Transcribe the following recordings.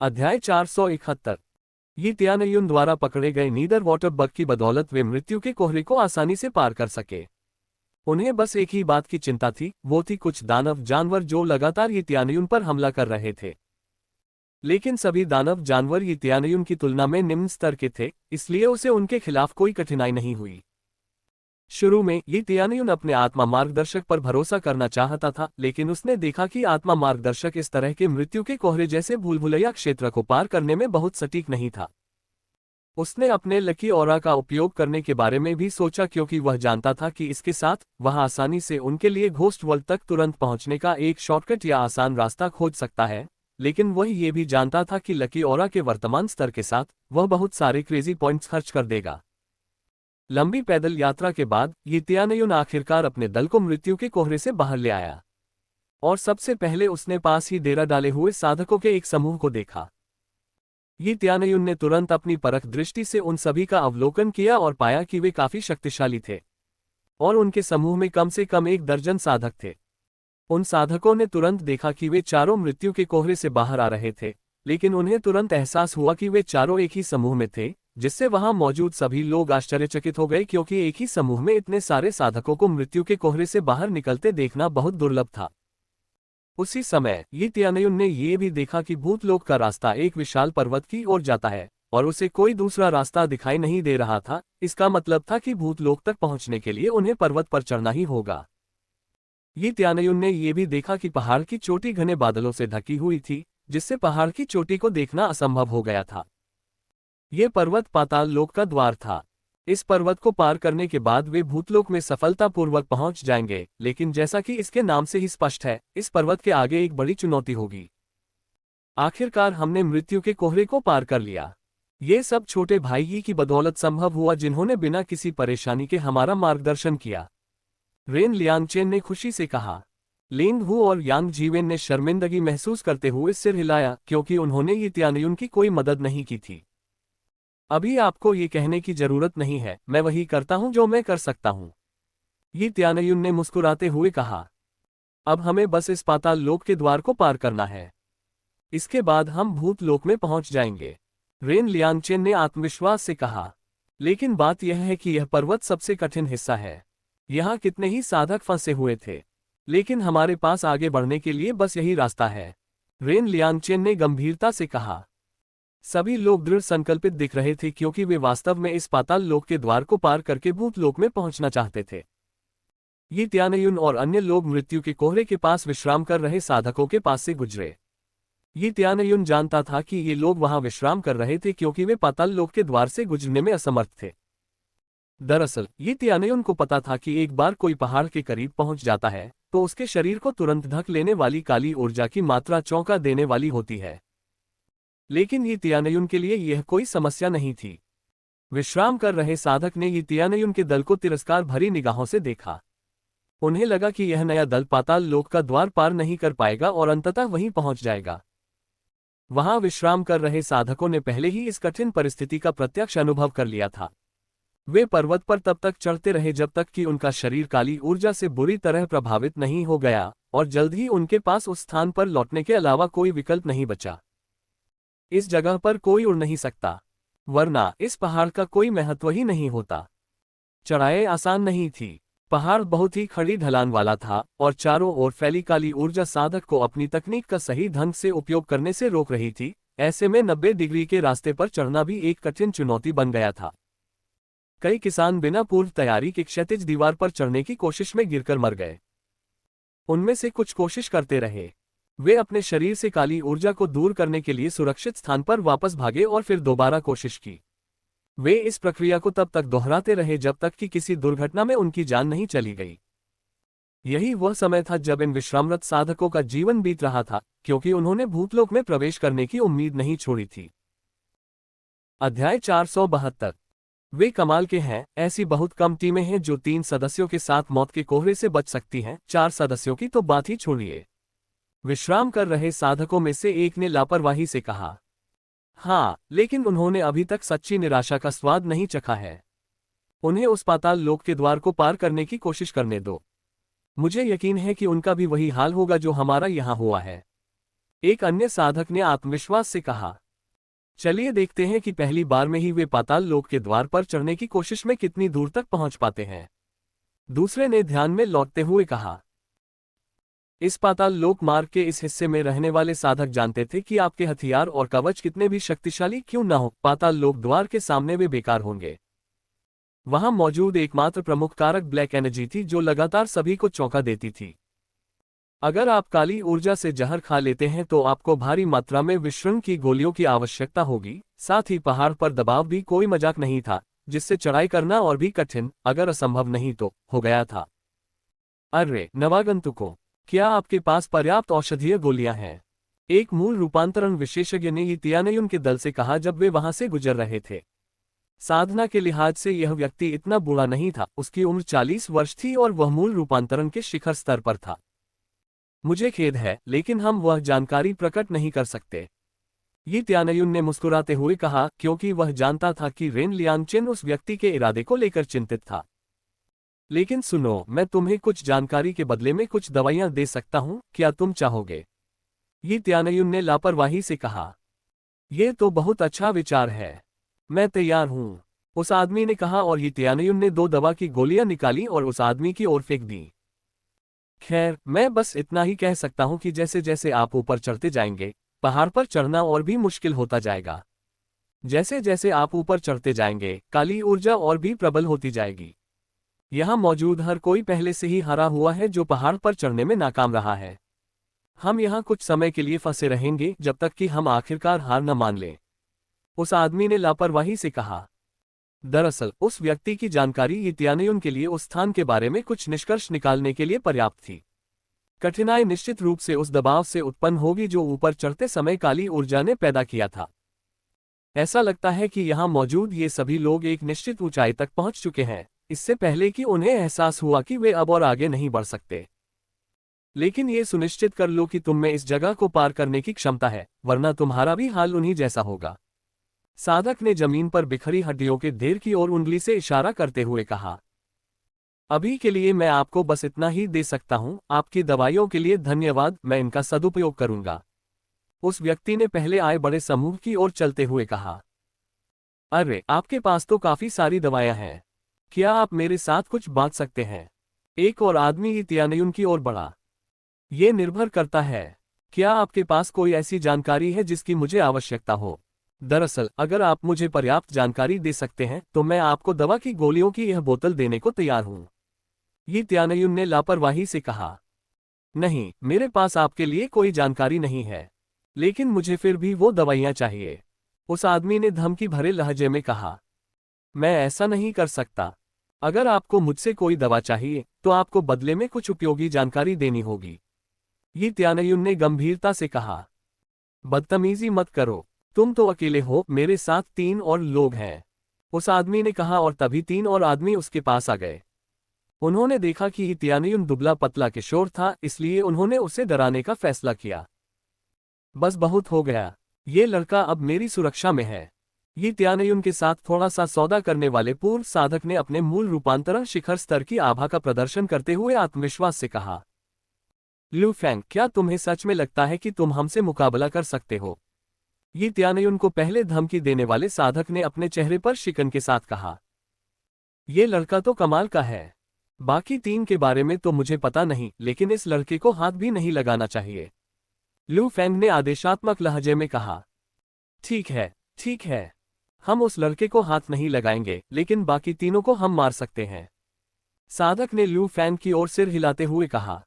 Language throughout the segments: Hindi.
अध्याय 471। ये त्यानयुन द्वारा पकड़े गए नीदर वाटर बग की बदौलत वे मृत्यु के कोहरे को आसानी से पार कर सके। उन्हें बस एक ही बात की चिंता थी, वो थी कुछ दानव जानवर जो लगातार ये त्यानयुन पर हमला कर रहे थे। लेकिन सभी दानव जानवर ये त्यानयुन की तुलना में निम्न स्तर के थे, इसलिए उसे उनके खिलाफ कोई कठिनाई नहीं हुई। शुरू में ये त्यानयुन अपने आत्मा मार्गदर्शक पर भरोसा करना चाहता था, लेकिन उसने देखा कि आत्मा मार्गदर्शक इस तरह के मृत्यु के कोहरे जैसे भूलभुलैया क्षेत्र को पार करने में बहुत सटीक नहीं था। उसने अपने लकी ऑरा का उपयोग करने के बारे में भी सोचा, क्योंकि वह जानता था कि इसके साथ वह आसानी से उनके लिए घोस्ट वर्ल्ड तक तुरंत पहुंचने का एक शॉर्टकट या आसान रास्ता खोज सकता है। लेकिन वह ये भी जानता था कि लकी ऑरा के वर्तमान स्तर के साथ वह बहुत सारे क्रेजी पॉइंट्स खर्च कर देगा। लंबी पैदल यात्रा के बाद ये त्यानयुन आखिरकार अपने दल को मृत्यु के कोहरे से बाहर ले आया। और सबसे पहले उसने पास ही डेरा डाले हुए साधकों के एक समूह को देखा। ये त्यानयुन ने तुरंत अपनी परख दृष्टि से उन सभी का अवलोकन किया और पाया कि वे काफी शक्तिशाली थे और उनके समूह में कम से कम 1 दर्जन साधक थे। उन साधकों ने तुरंत देखा कि वे चारों मृत्यु के कोहरे से बाहर आ रहे थे, लेकिन उन्हें तुरंत एहसास हुआ कि वे चारों एक ही समूह में थे, जिससे वहां मौजूद सभी लोग आश्चर्यचकित हो गए, क्योंकि एक ही समूह में इतने सारे साधकों को मृत्यु के कोहरे से बाहर निकलते देखना बहुत दुर्लभ था। उसी समय ये त्यानयुन ने ये भी देखा कि भूतलोक का रास्ता एक विशाल पर्वत की ओर जाता है और उसे कोई दूसरा रास्ता दिखाई नहीं दे रहा था। इसका मतलब था कि भूतलोक तक पहुंचने के लिए उन्हें पर्वत पर चढ़ना ही होगा। ये त्यानयुन ने यह भी देखा कि पहाड़ की चोटी घने बादलों से ढकी हुई थी, जिससे पहाड़ की चोटी को देखना असंभव हो गया था। यह पर्वत पाताल लोक का द्वार था। इस पर्वत को पार करने के बाद वे भूतलोक में सफलतापूर्वक पहुंच जाएंगे, लेकिन जैसा कि इसके नाम से ही स्पष्ट है, इस पर्वत के आगे एक बड़ी चुनौती होगी। आखिरकार हमने मृत्यु के कोहरे को पार कर लिया। ये सब छोटे भाई ही की बदौलत संभव हुआ, जिन्होंने बिना किसी परेशानी के हमारा मार्गदर्शन किया। रेन लियांगचेन ने खुशी से कहा। लिंग हु और यांग जीवेन ने शर्मिंदगी महसूस करते हुए सिर हिलाया, क्योंकि उन्होंने ये त्यानयुन की कोई मदद नहीं की थी। अभी आपको ये कहने की जरूरत नहीं है, मैं वही करता हूं जो मैं कर सकता हूं, ये त्यानयुन ने मुस्कुराते हुए कहा। अब हमें बस इस पाताल लोक के द्वार को पार करना है, इसके बाद हम भूत लोक में पहुंच जाएंगे, रेन लियांगचेन ने आत्मविश्वास से कहा। लेकिन बात यह है कि यह पर्वत सबसे कठिन हिस्सा है। यहाँ कितने ही साधक फंसे हुए थे, लेकिन हमारे पास आगे बढ़ने के लिए बस यही रास्ता है, रेन लियांगचेन ने गंभीरता से कहा। सभी लोग दृढ़ संकल्पित दिख रहे थे, क्योंकि वे वास्तव में इस पाताल लोक के द्वार को पार करके भूत लोक में पहुंचना चाहते थे। ये त्यानयुन और अन्य लोग मृत्यु के कोहरे के पास विश्राम कर रहे साधकों के पास से गुजरे। ये त्यानयुन जानता था कि ये लोग वहां विश्राम कर रहे थे क्योंकि वे पाताल लोक के द्वार से गुजरने में असमर्थ थे। दरअसल ये त्यानयुन को पता था कि एक बार कोई पहाड़ के करीब पहुंच जाता है तो उसके शरीर को तुरंत ढक लेने वाली काली ऊर्जा की मात्रा चौंका देने वाली होती है। लेकिन ये त्यानयुन के लिए यह कोई समस्या नहीं थी। विश्राम कर रहे साधक ने ये त्यानयुन के दल को तिरस्कार भरी निगाहों से देखा। उन्हें लगा कि यह नया दल पाताल लोक का द्वार पार नहीं कर पाएगा और अंततः वहीं पहुंच जाएगा। वहां विश्राम कर रहे साधकों ने पहले ही इस कठिन परिस्थिति का प्रत्यक्ष अनुभव कर लिया था। वे पर्वत पर तब तक चढ़ते रहे जब तक कि उनका शरीर काली ऊर्जा से बुरी तरह प्रभावित नहीं हो गया, और जल्द ही उनके पास उस स्थान पर लौटने के अलावा कोई विकल्प नहीं बचा। इस जगह पर कोई उड़ नहीं सकता, वरना इस पहाड़ का कोई महत्व ही नहीं होता। चढ़ाई आसान नहीं थी। पहाड़ बहुत ही खड़ी ढलान वाला था और चारों ओर फैली काली ऊर्जा साधक को अपनी तकनीक का सही ढंग से उपयोग करने से रोक रही थी। ऐसे में 90 डिग्री के रास्ते पर चढ़ना भी एक कठिन चुनौती बन गया था। कई किसान बिना पूर्व तैयारी के क्षैतिज दीवार पर चढ़ने की कोशिश में गिरकर मर गए। उनमें से कुछ कोशिश करते रहे। वे अपने शरीर से काली ऊर्जा को दूर करने के लिए सुरक्षित स्थान पर वापस भागे और फिर दोबारा कोशिश की। वे इस प्रक्रिया को तब तक दोहराते रहे जब तक कि किसी दुर्घटना में उनकी जान नहीं चली गई। यही वह समय था जब इन विश्रामरत साधकों का जीवन बीत रहा था, क्योंकि उन्होंने भूतलोक में प्रवेश करने की उम्मीद नहीं छोड़ी थी। अध्याय 472। वे कमाल के हैं। ऐसी बहुत कम टीमें हैं जो 3 सदस्यों के साथ मौत के कोहरे से बच सकती हैं, 4 सदस्यों की तो बात ही छोड़िए। विश्राम कर रहे साधकों में से एक ने लापरवाही से कहा। हाँ, लेकिन उन्होंने अभी तक सच्ची निराशा का स्वाद नहीं चखा है। उन्हें उस पाताल लोक के द्वार को पार करने की कोशिश करने दो। मुझे यकीन है कि उनका भी वही हाल होगा जो हमारा यहाँ हुआ है। एक अन्य साधक ने आत्मविश्वास से कहा। चलिए देखते हैं कि पहली बार में ही वे पाताल लोक के द्वार पर चढ़ने की कोशिश में कितनी दूर तक पहुंच पाते हैं। दूसरे ने ध्यान में लौटते हुए कहा। इस पाताल लोक मार्ग के इस हिस्से में रहने वाले साधक जानते थे कि आपके हथियार और कवच कितने भी शक्तिशाली क्यों न हो, पाताल लोक द्वार के सामने वे बेकार होंगे। वहां मौजूद एकमात्र प्रमुख कारक ब्लैक एनर्जी थी जो लगातार सभी को चौंका देती थी। अगर आप काली ऊर्जा से जहर खा लेते हैं तो आपको भारी मात्रा में विषाणु की गोलियों की आवश्यकता होगी। साथ ही पहाड़ पर दबाव भी कोई मजाक नहीं था, जिससे चढ़ाई करना और भी कठिन, अगर असंभव नहीं तो हो गया था। अरे नवागंतुकों, क्या आपके पास पर्याप्त औषधीय गोलियां हैं? एक मूल रूपांतरण विशेषज्ञ ने तियानयुन के दल से कहा जब वे वहां से गुजर रहे थे। साधना के लिहाज से यह व्यक्ति इतना बूढ़ा नहीं था, उसकी उम्र 40 वर्ष थी और वह मूल रूपांतरण के शिखर स्तर पर था। मुझे खेद है, लेकिन हम वह जानकारी प्रकट नहीं कर सकते, ये तियानयुन ने मुस्कुराते हुए कहा, क्योंकि वह जानता था कि रेन लियांगचेन उस व्यक्ति के इरादे को लेकर चिंतित था। लेकिन सुनो, मैं तुम्हें कुछ जानकारी के बदले में कुछ दवाइयां दे सकता हूं, क्या तुम चाहोगे? ये तियानयुन ने लापरवाही से कहा। यह तो बहुत अच्छा विचार है, मैं तैयार हूं, उस आदमी ने कहा और ये तियानयुन ने 2 दवा की गोलियां निकाली और उस आदमी की ओर फेंक दी। खैर, मैं बस इतना ही कह सकता हूं कि जैसे जैसे आप ऊपर चढ़ते जाएंगे, पहाड़ पर चढ़ना और भी मुश्किल होता जाएगा। जैसे जैसे आप ऊपर चढ़ते जाएंगे, काली ऊर्जा और भी प्रबल होती जाएगी। यहां मौजूद हर कोई पहले से ही हारा हुआ है जो पहाड़ पर चढ़ने में नाकाम रहा है। हम यहां कुछ समय के लिए फंसे रहेंगे जब तक कि हम आखिरकार हार न मान लें, उस आदमी ने लापरवाही से कहा। दरअसल उस व्यक्ति की जानकारी ये तियानयुन के लिए उस स्थान के बारे में कुछ निष्कर्ष निकालने के लिए पर्याप्त थी। कठिनाई निश्चित रूप से उस दबाव से उत्पन्न होगी जो ऊपर चढ़ते समय काली ऊर्जा ने पैदा किया था। ऐसा लगता है कि यहां मौजूद ये सभी लोग एक निश्चित ऊंचाई तक पहुंच चुके हैं, इससे पहले कि उन्हें एहसास हुआ कि वे अब और आगे नहीं बढ़ सकते। लेकिन ये सुनिश्चित कर लो कि तुम में इस जगह को पार करने की क्षमता है, वरना तुम्हारा भी हाल उन्हीं जैसा होगा। साधक ने जमीन पर बिखरी हड्डियों के ढेर की ओर उंगली से इशारा करते हुए कहा। अभी के लिए मैं आपको बस इतना ही दे सकता हूं, आपकी दवाइयों के लिए धन्यवाद, मैं इनका सदुपयोग करूंगा, उस व्यक्ति ने पहले आए बड़े समूह की ओर चलते हुए कहा। अरे, आपके पास तो काफी सारी दवाइयां हैं, क्या आप मेरे साथ कुछ बांट सकते हैं? एक और आदमी तियानयुन की ओर बढ़ा। ये निर्भर करता है, क्या आपके पास कोई ऐसी जानकारी है जिसकी मुझे आवश्यकता हो? दरअसल अगर आप मुझे पर्याप्त जानकारी दे सकते हैं तो मैं आपको दवा की गोलियों की यह बोतल देने को तैयार हूं, ये तियानयुन ने लापरवाही से कहा। नहीं, मेरे पास आपके लिए कोई जानकारी नहीं है, लेकिन मुझे फिर भी वो दवाइयां चाहिए, उस आदमी ने धमकी भरे लहजे में कहा। मैं ऐसा नहीं कर सकता, अगर आपको मुझसे कोई दवा चाहिए तो आपको बदले में कुछ उपयोगी जानकारी देनी होगी, ये तियानयुन ने गंभीरता से कहा। बदतमीजी मत करो, तुम तो अकेले हो, मेरे साथ 3 और लोग हैं, उस आदमी ने कहा और तभी 3 और आदमी उसके पास आ गए। उन्होंने देखा कि तियानयुन दुबला पतला किशोर था, इसलिए उन्होंने उसे डराने का फैसला किया। बस बहुत हो गया, ये लड़का अब मेरी सुरक्षा में है, ये तियानयुन के साथ थोड़ा सा सौदा करने वाले पूर्व साधक ने अपने मूल रूपांतरण शिखर स्तर की आभा का प्रदर्शन करते हुए आत्मविश्वास से कहा। लू फैंग, क्या तुम्हें सच में लगता है कि तुम हमसे मुकाबला कर सकते हो? ये तियानयुन को पहले धमकी देने वाले साधक ने अपने चेहरे पर शिकन के साथ कहा। ये लड़का तो कमाल का है, बाकी 3 के बारे में तो मुझे पता नहीं, लेकिन इस लड़के को हाथ भी नहीं लगाना चाहिए, लू फैंग ने आदेशात्मक लहजे में कहा। ठीक है, ठीक है, हम उस लड़के को हाथ नहीं लगाएंगे, लेकिन बाकी तीनों को हम मार सकते हैं, साधक ने लू फैंग की ओर सिर हिलाते हुए कहा।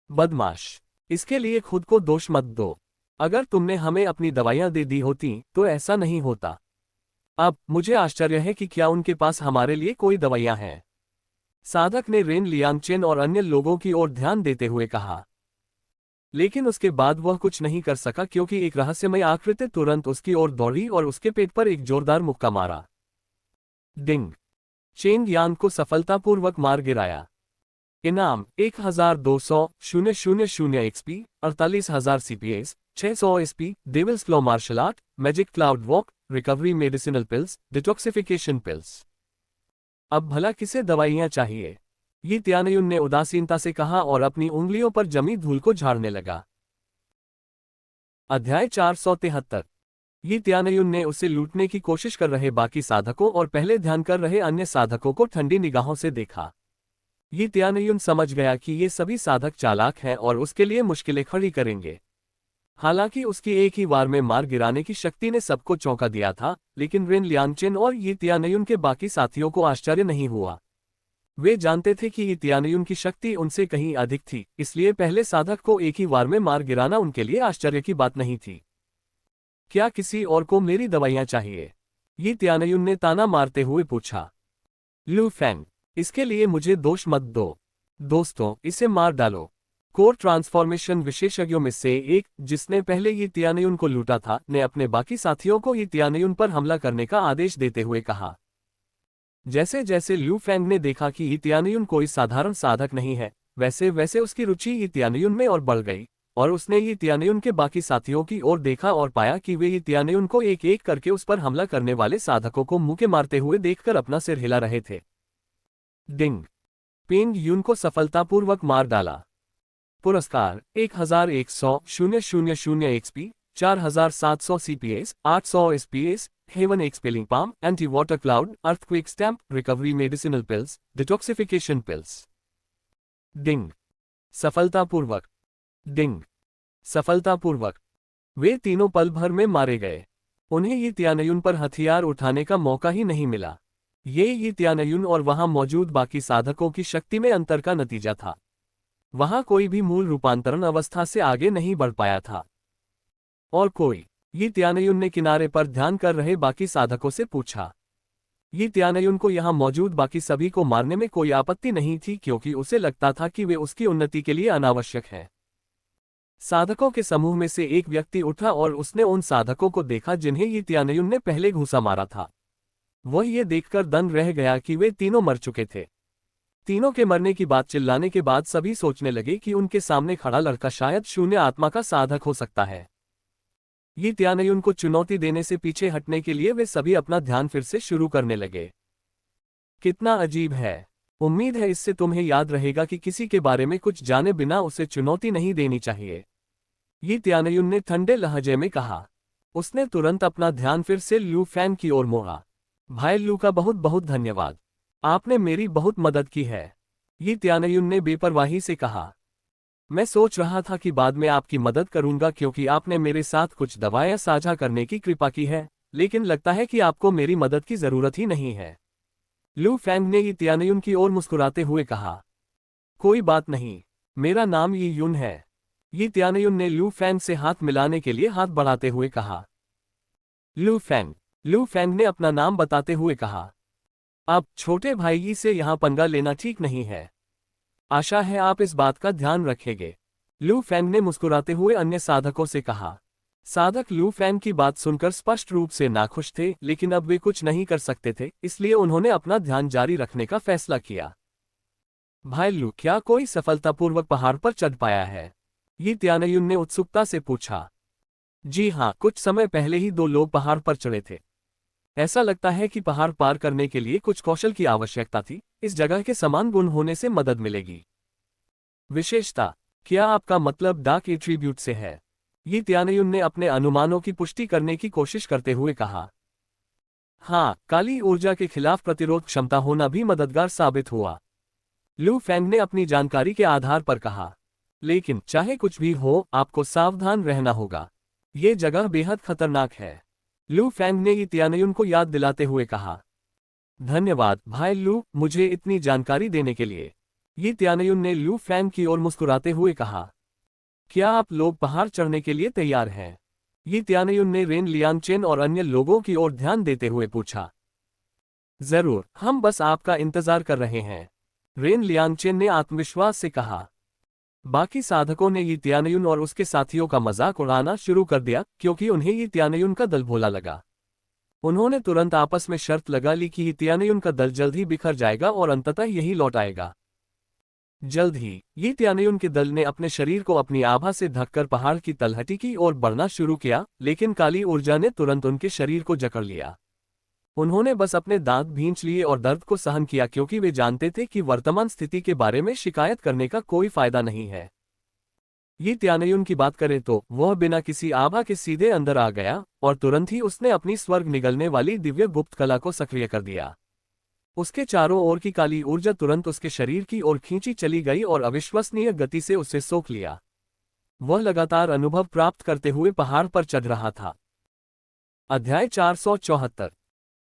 बदमाश, इसके लिए खुद को दोष मत दो, अगर तुमने हमें अपनी दवाइयां दे दी होती तो ऐसा नहीं होता। अब मुझे आश्चर्य है कि क्या उनके पास हमारे लिए कोई दवाइयां हैं, साधक ने रेन लियांगचेन और अन्य लोगों की ओर ध्यान देते हुए कहा। लेकिन उसके बाद वह कुछ नहीं कर सका क्योंकि एक रहस्यमय आकृति तुरंत उसकी ओर दौड़ी और उसके पेट पर एक जोरदार मुक्का मारा। डिंग, चेंग यान को सफलतापूर्वक मार गिराया। इनाम 1200 XP, 48,000 CPS, 600 SP, devil's claw martial art, magic cloud walk, recovery medicinal pills, detoxification pills. अब भला किसे दवाइयां चाहिए, ये तियानयुन ने उदासीनता से कहा और अपनी उंगलियों पर जमी धूल को झाड़ने लगा। अध्याय 473। यी त्यानयुन ने उसे लूटने की कोशिश कर रहे बाकी साधकों और पहले ध्यान कर रहे अन्य साधकों को ठंडी निगाहों से देखा। यी त्यानयुन समझ गया कि ये सभी साधक चालाक हैं और उसके लिए मुश्किलें खड़ी करेंगे। हालांकि उसकी एक ही वार में मार गिराने की शक्ति ने सबको चौंका दिया था, लेकिन रेन लियांगचेन और यी त्यानयुन के बाकी साथियों को आश्चर्य नहीं हुआ। वे जानते थे कि यी त्यानयुन की शक्ति उनसे कहीं अधिक थी, इसलिए पहले साधक को एक ही वार में मार गिराना उनके लिए आश्चर्य की बात नहीं थी। क्या किसी और को मेरी दवाइयां चाहिए? यी त्यानयुन ने ताना मारते हुए पूछा। लू फैंग, इसके लिए मुझे दोष मत दो। दोस्तों, इसे मार डालो। कोर ट्रांसफॉर्मेशन विशेषज्ञों में से एक, जिसने पहले यी त्यानयुन को लूटा था, ने अपने बाकी साथियों को यी त्यानयुन पर हमला करने का आदेश देते हुए कहा। जैसे जैसे लू फैंग ने देखा कि यी त्यानयुन कोई साधारण साधक नहीं है, वैसे वैसे उसकी रुचि यी त्यानयुन में और बढ़ गई, और उसने यी त्यानयुन के बाकी साथियों की ओर देखा और पाया कि वे यी त्यानयुन को एक एक करके उस पर हमला करने वाले साधकों को मुंह के मारते हुए देखकर अपना सिर हिला रहे थे। डिंग! पेंग युन को सफलतापूर्वक मार डाला। पुरस्कार 1100,000 XP, 4700 CPS, 800 SPS, heaven expelling palm, anti water cloud, earthquake stamp, recovery medicinal pills, detoxification pills. Ding! सफलतापूर्वक। डिंग! सफलतापूर्वक। वे तीनों पल भर में मारे गए। उन्हें यी त्यानयुन पर हथियार उठाने का मौका ही नहीं मिला। ये यी त्यानयुन और वहां मौजूद बाकी साधकों की शक्ति में अंतर का नतीजा था। वहां कोई भी मूल रूपांतरण अवस्था से आगे नहीं बढ़ पाया था। और कोई? यी त्यानयुन ने किनारे पर ध्यान कर रहे बाकी साधकों से पूछा। यी त्यानयुन को यहां मौजूद बाकी सभी को मारने में कोई आपत्ति नहीं थी, क्योंकि उसे लगता था कि वे उसकी उन्नति के लिए अनावश्यक हैं। साधकों के समूह में से एक व्यक्ति उठा और उसने उन साधकों को देखा जिन्हें यी त्यानयुन ने पहले घूंसा मारा था। वह ये देखकर दंग रह गया कि वे तीनों मर चुके थे। तीनों के मरने की बात चिल्लाने के बाद सभी सोचने लगे कि उनके सामने खड़ा लड़का शायद शून्य आत्मा का साधक हो सकता है। यी त्यानयुन को चुनौती देने से पीछे हटने के लिए वे सभी अपना ध्यान फिर से शुरू करने लगे। कितना अजीब है। उम्मीद है इससे तुम्हें याद रहेगा कि किसी के बारे में कुछ जाने बिना उसे चुनौती नहीं देनी चाहिए, यी त्यानयुन ने ठंडे लहजे में कहा। उसने तुरंत अपना ध्यान फिर से लू फैंग की ओर मोड़ा। भाई लू का बहुत बहुत धन्यवाद। आपने मेरी बहुत मदद की है, यी त्यानयुन ने बेपरवाही से कहा। मैं सोच रहा था कि बाद में आपकी मदद करूंगा क्योंकि आपने मेरे साथ कुछ दवाएं साझा करने की कृपा की है, लेकिन लगता है कि आपको मेरी मदद की जरूरत ही नहीं है। लू फैंग ने यी त्यानयुन की ओर मुस्कुराते हुए कहा। कोई बात नहीं, मेरा नाम यी युन है, यी त्यानयुन ने लू फैंग से हाथ मिलाने के लिए हाथ बढ़ाते हुए कहा। लू फैंग ने अपना नाम बताते हुए कहा। अब छोटे भाई यी से यहां पंगा लेना ठीक नहीं है। आशा है आप इस बात का ध्यान रखेंगे, लू फैंग ने मुस्कुराते हुए अन्य साधकों से कहा। साधक लू फैंग की बात सुनकर स्पष्ट रूप से नाखुश थे, लेकिन अब वे कुछ नहीं कर सकते थे, इसलिए उन्होंने अपना ध्यान जारी रखने का फैसला किया। भाई लू, क्या कोई सफलतापूर्वक पहाड़ पर चढ़ पाया है? यी त्यानयुन ने उत्सुकता से पूछा। जी हाँ, कुछ समय पहले ही 2 लोग पहाड़ पर चढ़े थे। ऐसा लगता है कि पहाड़ पार करने के लिए कुछ कौशल की आवश्यकता थी। इस जगह के समान गुण होने से मदद मिलेगी। विशेषता? क्या आपका मतलब डार्क एट्रीब्यूट से है? यी त्यानयुन ने अपने अनुमानों की पुष्टि करने की कोशिश करते हुए कहा। हाँ, काली ऊर्जा के खिलाफ प्रतिरोध क्षमता होना भी मददगार साबित हुआ, लू फैंग ने अपनी जानकारी के आधार पर कहा। लेकिन चाहे कुछ भी हो, आपको सावधान रहना होगा। ये जगह बेहद खतरनाक है, लू फैंग ने यी त्यानयुन को याद दिलाते हुए कहा। धन्यवाद भाई लू, मुझे इतनी जानकारी देने के लिए, यी त्यानयुन ने लू फैंग की ओर मुस्कुराते हुए कहा। क्या आप लोग पहाड़ चढ़ने के लिए तैयार हैं? यी त्यानयुन ने रेन लियांगचेन और अन्य लोगों की ओर ध्यान देते हुए पूछा। जरूर, हम बस आपका इंतजार कर रहे हैं, रेन लियांगचेन ने आत्मविश्वास से कहा। बाकी साधकों ने यी त्यानयुन और उसके साथियों का मजाक उड़ाना शुरू कर दिया, क्योंकि उन्हें यी त्यानयुन का दल भोला लगा। उन्होंने तुरंत आपस में शर्त लगा ली कि यी त्यानयुन का दल जल्द ही बिखर जाएगा और अंततः यही लौट आएगा। जल्द ही यी त्यानयुन के दल ने अपने शरीर को अपनी आभा से ढककर पहाड़ की तलहटी की ओर बढ़ना शुरू किया, लेकिन काली ऊर्जा ने तुरंत उनके शरीर को जकड़ लिया। उन्होंने बस अपने दांत भींच लिए और दर्द को सहन किया, क्योंकि वे जानते थे कि वर्तमान स्थिति के बारे में शिकायत करने का कोई फायदा नहीं है। ये त्यानयुन की बात करें तो वह बिना किसी आभा के सीधे अंदर आ गया और तुरंत ही उसने अपनी स्वर्ग निगलने वाली दिव्य गुप्त कला को सक्रिय कर दिया। उसके चारों ओर की काली ऊर्जा तुरंत उसके शरीर की ओर खींची चली गई और अविश्वसनीय गति से उसे सोख लिया। वह लगातार अनुभव प्राप्त करते हुए पहाड़ पर चढ़ रहा था। अध्याय 474।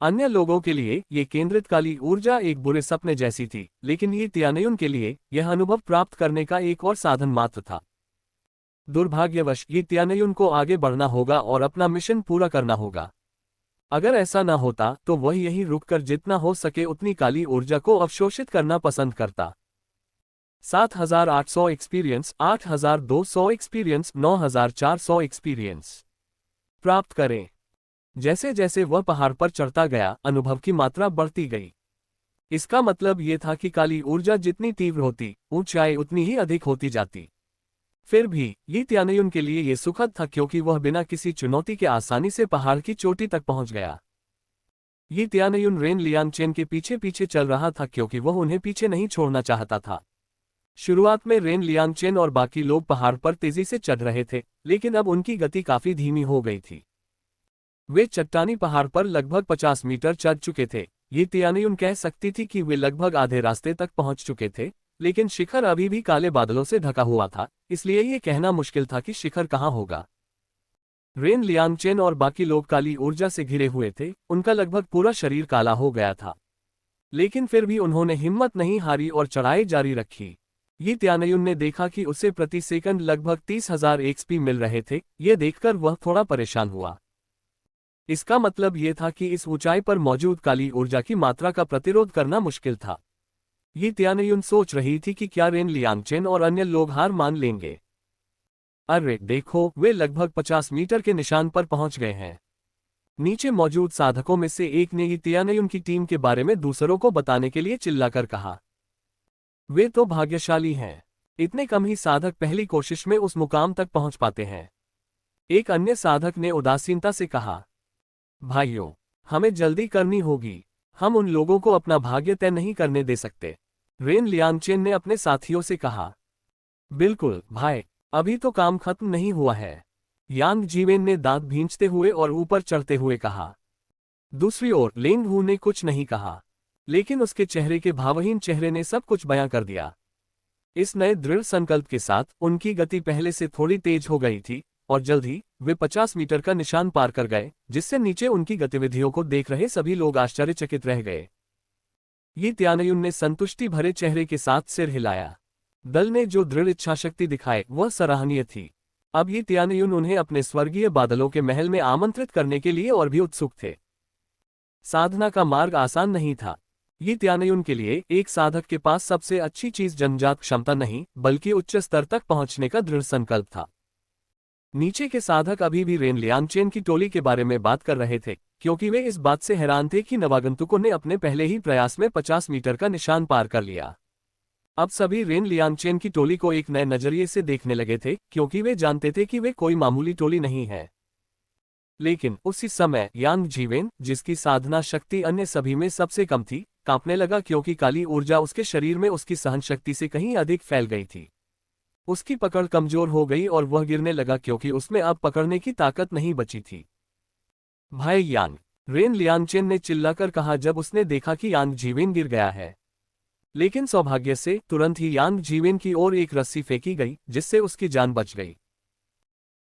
अन्य लोगों के लिए ये केंद्रित काली ऊर्जा एक बुरे सपने जैसी थी, लेकिन ये त्यानयुन के लिए यह अनुभव प्राप्त करने का एक और साधन मात्र था। दुर्भाग्यवश ये त्यानयुन को आगे बढ़ना होगा और अपना मिशन पूरा करना होगा। अगर ऐसा न होता तो वह यहीं रुककर जितना हो सके उतनी काली ऊर्जा को अवशोषित करना पसंद करता। 7800 एक्सपीरियंस, 8200 एक्सपीरियंस, 9400 एक्सपीरियंस प्राप्त करें। जैसे जैसे वह पहाड़ पर चढ़ता गया, अनुभव की मात्रा बढ़ती गई। इसका मतलब ये था कि काली ऊर्जा जितनी तीव्र होती, ऊंचाई उतनी ही अधिक होती जाती। फिर भी ये त्यानयुन के लिए ये सुखद था क्योंकि वह बिना किसी चुनौती के आसानी से पहाड़ की चोटी तक पहुंच गया। ये त्यानयुन रेन लियांगचेन के पीछे पीछे चल रहा था क्योंकि वह उन्हें पीछे नहीं छोड़ना चाहता था। शुरुआत में रेन लियांगचेन और बाकी लोग पहाड़ पर तेजी से चढ़ रहे थे, लेकिन अब उनकी गति काफी धीमी हो गई थी। वे चट्टानी पहाड़ पर लगभग 50 मीटर चढ़ चुके थे। ये त्यानयुन कह सकती थी कि वे लगभग आधे रास्ते तक पहुंच चुके थे, लेकिन शिखर अभी भी काले बादलों से ढका हुआ था, इसलिए ये कहना मुश्किल था कि शिखर कहाँ होगा। रेन लियांगचेन और बाकी लोग काली ऊर्जा से घिरे हुए थे, उनका लगभग पूरा शरीर काला हो गया था, लेकिन फिर भी उन्होंने हिम्मत नहीं हारी और चढ़ाई जारी रखी। ये त्यानयुन ने देखा कि उसे प्रति सेकंड लगभग 30,000 एक्सपी मिल रहे थे। यह देखकर वह थोड़ा परेशान हुआ। इसका मतलब यह था कि इस ऊंचाई पर मौजूद काली ऊर्जा की मात्रा का प्रतिरोध करना मुश्किल था। ये त्यानयुन सोच रही थी कि क्या रेन लियांगचेन और अन्य लोग हार मान लेंगे। अरे देखो, वे लगभग 50 मीटर के निशान पर पहुंच गए हैं। नीचे मौजूद साधकों में से एक ने ये त्यानयुन की टीम के बारे में दूसरों को बताने के लिए चिल्लाकर कहा। वे तो भाग्यशाली हैं, इतने कम ही साधक पहली कोशिश में उस मुकाम तक पहुंच पाते हैं। एक अन्य साधक ने उदासीनता से कहा, भाइयों, हमें जल्दी करनी होगी, हम उन लोगों को अपना भाग्य तय नहीं करने दे सकते। रेन लियांगचेन ने अपने साथियों से कहा। बिल्कुल भाई, अभी तो काम खत्म नहीं हुआ है, यांग जीवेन ने दांत भींचते हुए और ऊपर चढ़ते हुए कहा। दूसरी ओर लेंग हू ने कुछ नहीं कहा, लेकिन उसके चेहरे के भावहीन चेहरे ने सब कुछ बयां कर दिया। इस नए दृढ़ संकल्प के साथ उनकी गति पहले से थोड़ी तेज हो गई थी और जल्द ही वे 50 मीटर का निशान पार कर गए, जिससे नीचे उनकी गतिविधियों को देख रहे सभी लोग आश्चर्यचकित रह गए। ये त्यानयुन ने संतुष्टि भरे चेहरे के साथ सिर हिलाया। दल ने जो दृढ़ इच्छाशक्ति दिखाए वह सराहनीय थी। अब ये त्यानयुन उन्हें अपने स्वर्गीय बादलों के महल में आमंत्रित करने के लिए और भी उत्सुक थे। साधना का मार्ग आसान नहीं था। ये त्यानयुन के लिए एक साधक के पास सबसे अच्छी चीज जन्मजात क्षमता नहीं, बल्कि उच्च स्तर तक पहुंचने का दृढ़ संकल्प था। नीचे के साधक अभी भी रेन लियांगचेन की टोली के बारे में बात कर रहे थे, क्योंकि वे इस बात से हैरान थे कि नवागंतुकों ने अपने पहले ही प्रयास में 50 मीटर का निशान पार कर लिया। अब सभी रेन लियांगचेन की टोली को एक नए नजरिए से देखने लगे थे, क्योंकि वे जानते थे कि वे कोई मामूली टोली नहीं है। लेकिन उसी समय यांग जीवेन, जिसकी साधना शक्ति अन्य सभी में सबसे कम थी, कांपने लगा क्योंकि काली ऊर्जा उसके शरीर में उसकी सहन शक्ति से कहीं अधिक फैल गई थी। उसकी पकड़ कमजोर हो गई और वह गिरने लगा क्योंकि उसमें अब पकड़ने की ताकत नहीं बची थी। भाई यांग, रेन लियांगचेन ने चिल्लाकर कहा जब उसने देखा कि यांग जीवेन गिर गया है। लेकिन सौभाग्य से तुरंत ही यांग जीवेन की ओर एक रस्सी फेंकी गई, जिससे उसकी जान बच गई।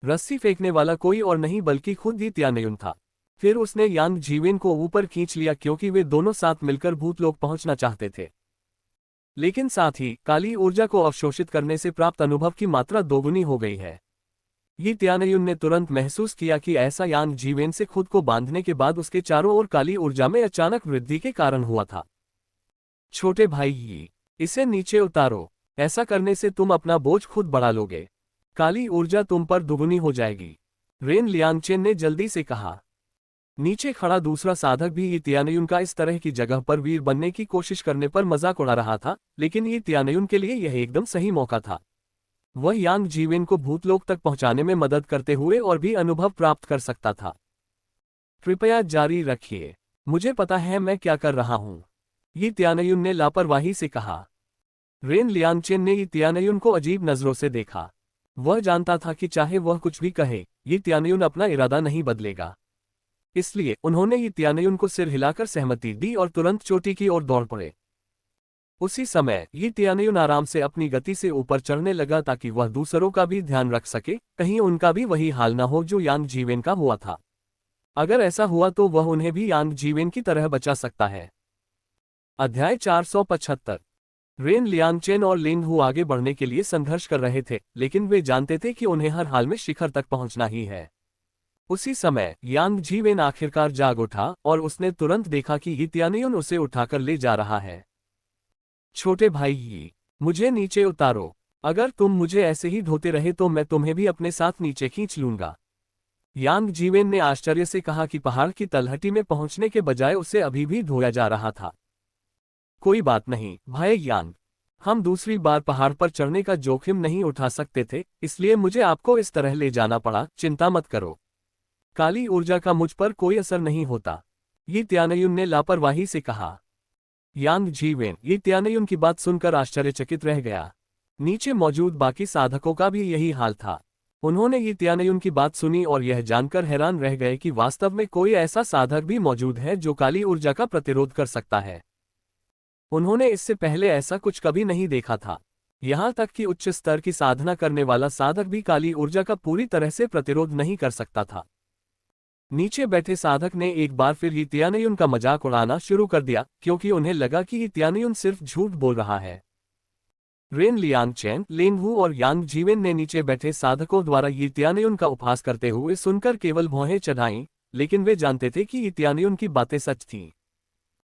रस्सी फेंकने वाला कोई और नहीं बल्कि खुद ही त्यानयुन था। फिर उसने यांग जीवेन को ऊपर खींच लिया क्योंकि वे दोनों साथ मिलकर भूतलोक पहुंचना चाहते थे। लेकिन साथ ही काली ऊर्जा को अवशोषित करने से प्राप्त अनुभव की मात्रा दोगुनी हो गई है। ये त्यानयुन ने तुरंत महसूस किया कि ऐसा यांग जीवेन से खुद को बांधने के बाद उसके चारों ओर काली ऊर्जा में अचानक वृद्धि के कारण हुआ था। छोटे भाई, इसे नीचे उतारो, ऐसा करने से तुम अपना बोझ खुद बढ़ा लोगे, काली ऊर्जा तुम पर दुगुनी हो जाएगी, रेन लियांगचेन ने जल्दी से कहा। नीचे खड़ा दूसरा साधक भी ये त्यानयुन का इस तरह की जगह पर वीर बनने की कोशिश करने पर मजाक उड़ा रहा था, लेकिन ये त्यानयुन के लिए यह एकदम सही मौका था। वह यांग जीवेन को भूतलोक तक पहुंचाने में मदद करते हुए और भी अनुभव प्राप्त कर सकता था। कृपया जारी रखिए, मुझे पता है मैं क्या कर रहा हूं, ये त्यानयुन ने लापरवाही से कहा। रेन लियांगचेन ने ये त्यानयुन को अजीब नजरों से देखा। वह जानता था कि चाहे वह कुछ भी कहे, ये त्यानयुन अपना इरादा नहीं बदलेगा। इसलिए उन्होंने ये त्यानयुन को सिर हिलाकर सहमति दी और तुरंत चोटी की ओर दौड़ पड़े। उसी समय ये त्यानयुन आराम से अपनी गति से ऊपर चढ़ने लगा ताकि वह दूसरों का भी ध्यान रख सके, कहीं उनका भी वही हाल न हो जो यांग जीवेन का हुआ था। अगर ऐसा हुआ तो वह उन्हें भी यांग जीवेन की तरह बचा सकता है। अध्याय 475। रेन लियांगचेन और लिंग हु आगे बढ़ने के लिए संघर्ष कर रहे थे, लेकिन वे जानते थे कि उन्हें हर हाल में शिखर तक पहुंचना ही है। उसी समय यांग जीवेन आखिरकार जाग उठा और उसने तुरंत देखा कि ये त्यानयुन उसे उठाकर ले जा रहा है। छोटे भाई ये, मुझे नीचे उतारो। अगर तुम मुझे ऐसे ही ढोते रहे तो मैं तुम्हें भी अपने साथ नीचे खींच लूंगा। यांग जीवेन ने आश्चर्य से कहा कि पहाड़ की तलहटी में पहुंचने के बजाय उसे अभी भी ढोया जा रहा था। कोई बात नहीं भाई यांग, हम दूसरी बार पहाड़ पर चढ़ने का जोखिम नहीं उठा सकते थे, इसलिए मुझे आपको इस तरह ले जाना पड़ा। चिंता मत करो, काली ऊर्जा का मुझ पर कोई असर नहीं होता, ये त्यानयुन ने लापरवाही से कहा। यांग जीवेन ये त्यानयुन की बात सुनकर आश्चर्यचकित रह गया। नीचे मौजूद बाकी साधकों का भी यही हाल था। उन्होंने ये त्यानयुन की बात सुनी और यह जानकर हैरान रह गए कि वास्तव में कोई ऐसा साधक भी मौजूद है जो काली ऊर्जा का प्रतिरोध कर सकता है। उन्होंने इससे पहले ऐसा कुछ कभी नहीं देखा था। यहाँ तक कि उच्च स्तर की साधना करने वाला साधक भी काली ऊर्जा का पूरी तरह से प्रतिरोध नहीं कर सकता था। नीचे बैठे साधक ने एक बार फिर ये त्यानयुन का मजाक उड़ाना शुरू कर दिया, क्योंकि उन्हें लगा कि ये त्यानयुन सिर्फ झूठ बोल रहा है। रेन लियांगचेन, लिंग हु और यांग जीवेन ने नीचे बैठे साधकों द्वारा ये त्यानयुन का उपहास करते हुए सुनकर केवल भौहें चढ़ाईं, लेकिन वे जानते थे कि ये त्यानयुन की बातें सच थीं।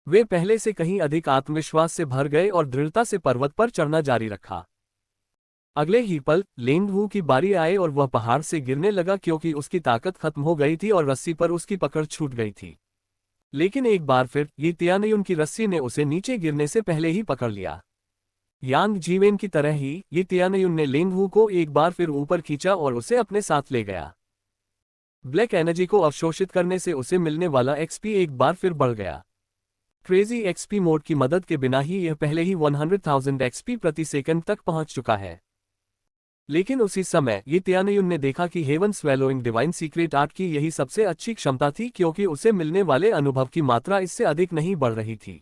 वे पहले से कहीं अधिक आत्मविश्वास से भर गए और दृढ़ता से पर्वत पर चढ़ना जारी रखा। अगले ही पल लिंग हु की बारी आए और वह पहाड़ से गिरने लगा, क्योंकि उसकी ताकत खत्म हो गई थी और रस्सी पर उसकी पकड़ छूट गई थी। लेकिन एक बार फिर ये त्यानयुन की रस्सी ने उसे नीचे गिरने से पहले ही पकड़ लिया। यांग जीवेन की तरह ही ये त्यानयुन ने लिंग हु को एक बार फिर ऊपर खींचा और उसे अपने साथ ले गया। ब्लैक एनर्जी को अवशोषित करने से उसे मिलने वाला एक्सपी एक बार फिर बढ़ गया। क्रेजी एक्सपी मोड की मदद के बिना ही यह पहले ही 100,000 एक्सपी प्रति सेकंड तक पहुंच चुका है। लेकिन उसी समय ये त्यानयुन ने देखा कि heaven swallowing divine secret art की यही सबसे अच्छी क्षमता थी, क्योंकि उसे मिलने वाले अनुभव की मात्रा इससे अधिक नहीं बढ़ रही थी।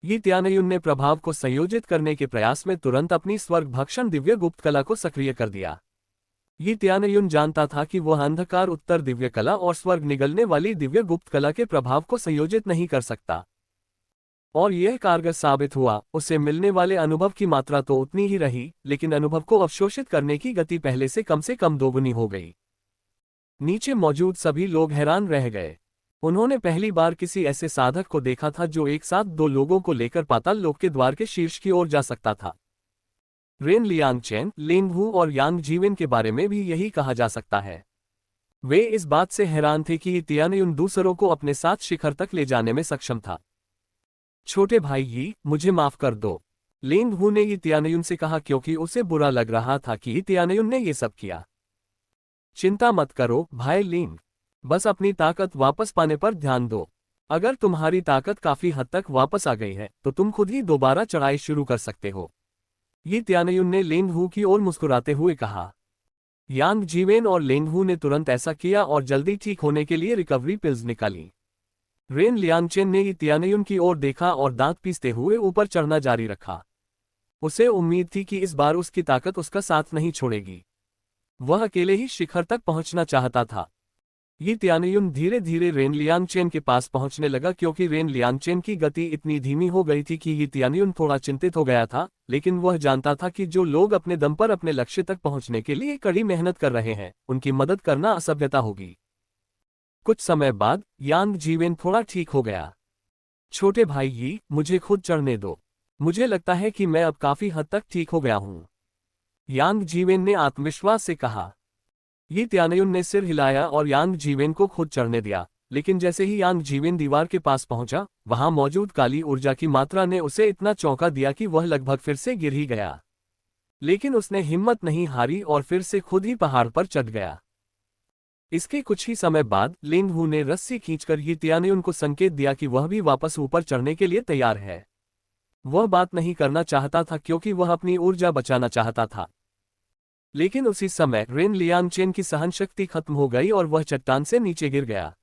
ये त्यानयुन ने प्रभाव को संयोजित करने के प्रयास में तुरंत अपनी स्वर्ग भक्षण दिव्य गुप्त कला को सक्रिय कर दिया। ये त्यानयुन जानता था कि वह अंधकार उत्तर दिव्य कला और स्वर्ग निगलने वाली दिव्य गुप्त कला के प्रभाव को संयोजित नहीं कर सकता, और यह कारगर साबित हुआ। उसे मिलने वाले अनुभव की मात्रा तो उतनी ही रही, लेकिन अनुभव को अवशोषित करने की गति पहले से कम दोगुनी हो गई। नीचे मौजूद सभी लोग हैरान रह गए। उन्होंने पहली बार किसी ऐसे साधक को देखा था जो एक साथ दो लोगों को लेकर पाताल लोक के द्वार के शीर्ष की ओर जा सकता था। रेन लियांगचेन, लिंग हु और यांग जीवेन के बारे में भी यही कहा जा सकता है। वे इस बात से हैरान थे कि ये त्यानयुन दूसरों को अपने साथ शिखर तक ले जाने में सक्षम था। छोटे भाई ये, मुझे माफ कर दो, लिंग हु ने ये त्यानयुन से कहा, क्योंकि उसे बुरा लग रहा था कि त्यानयुन ने ये सब किया। चिंता मत करो भाई लिंग, बस अपनी ताकत वापस पाने पर ध्यान दो। अगर तुम्हारी ताकत काफी हद तक वापस आ गई है तो तुम खुद ही दोबारा चढ़ाई शुरू कर सकते हो। ये त्यानयुन ने लिंग हु की ओर मुस्कुराते हुए कहा। यांग जीवेन और लिंग हु ने तुरंत ऐसा किया और जल्दी ठीक होने के लिए रिकवरी पिल्स निकाली। रेन लियांगचेन ने त्यानयुन की ओर देखा और दांत पीसते हुए ऊपर चढ़ना जारी रखा। उसे उम्मीद थी कि इस बार उसकी ताकत उसका साथ नहीं छोड़ेगी। वह अकेले ही शिखर तक पहुंचना चाहता था। ये त्यानयुन धीरे धीरे रेन लियांगचेन के पास पहुंचने लगा, क्योंकि रेन लियांगचेन की गति इतनी धीमी हो गई थी कि ये त्यानयुन थोड़ा चिंतित हो गया था, लेकिन वह जानता था कि जो लोग अपने दम पर अपने लक्ष्य तक पहुंचने के लिए कड़ी मेहनत कर रहे हैं, उनकी मदद करना असभ्यता होगी। कुछ समय बाद यांग जीवेन थोड़ा ठीक हो गया। छोटे भाई ये, मुझे खुद चढ़ने दो, मुझे लगता है कि मैं अब काफी हद तक ठीक हो गया हूं, यांग जीवेन ने आत्मविश्वास से कहा। ये त्यानयुन ने सिर हिलाया और यांग जीवेन को खुद चढ़ने दिया, लेकिन जैसे ही यांग जीवेन दीवार के पास पहुंचा, वहां मौजूद काली ऊर्जा की मात्रा ने उसे इतना चौंका दिया कि वह लगभग फिर से गिर ही गया। लेकिन उसने हिम्मत नहीं हारी और फिर से खुद ही पहाड़ पर चढ़ गया। इसके कुछ ही समय बाद लिंग हु ने रस्सी खींचकर ये त्यानयुन को संकेत दिया कि वह भी वापस ऊपर चढ़ने के लिए तैयार है। वह बात नहीं करना चाहता था, क्योंकि वह अपनी ऊर्जा बचाना चाहता था। लेकिन उसी समय रेन लियांगचेन की सहनशक्ति खत्म हो गई और वह चट्टान से नीचे गिर गया।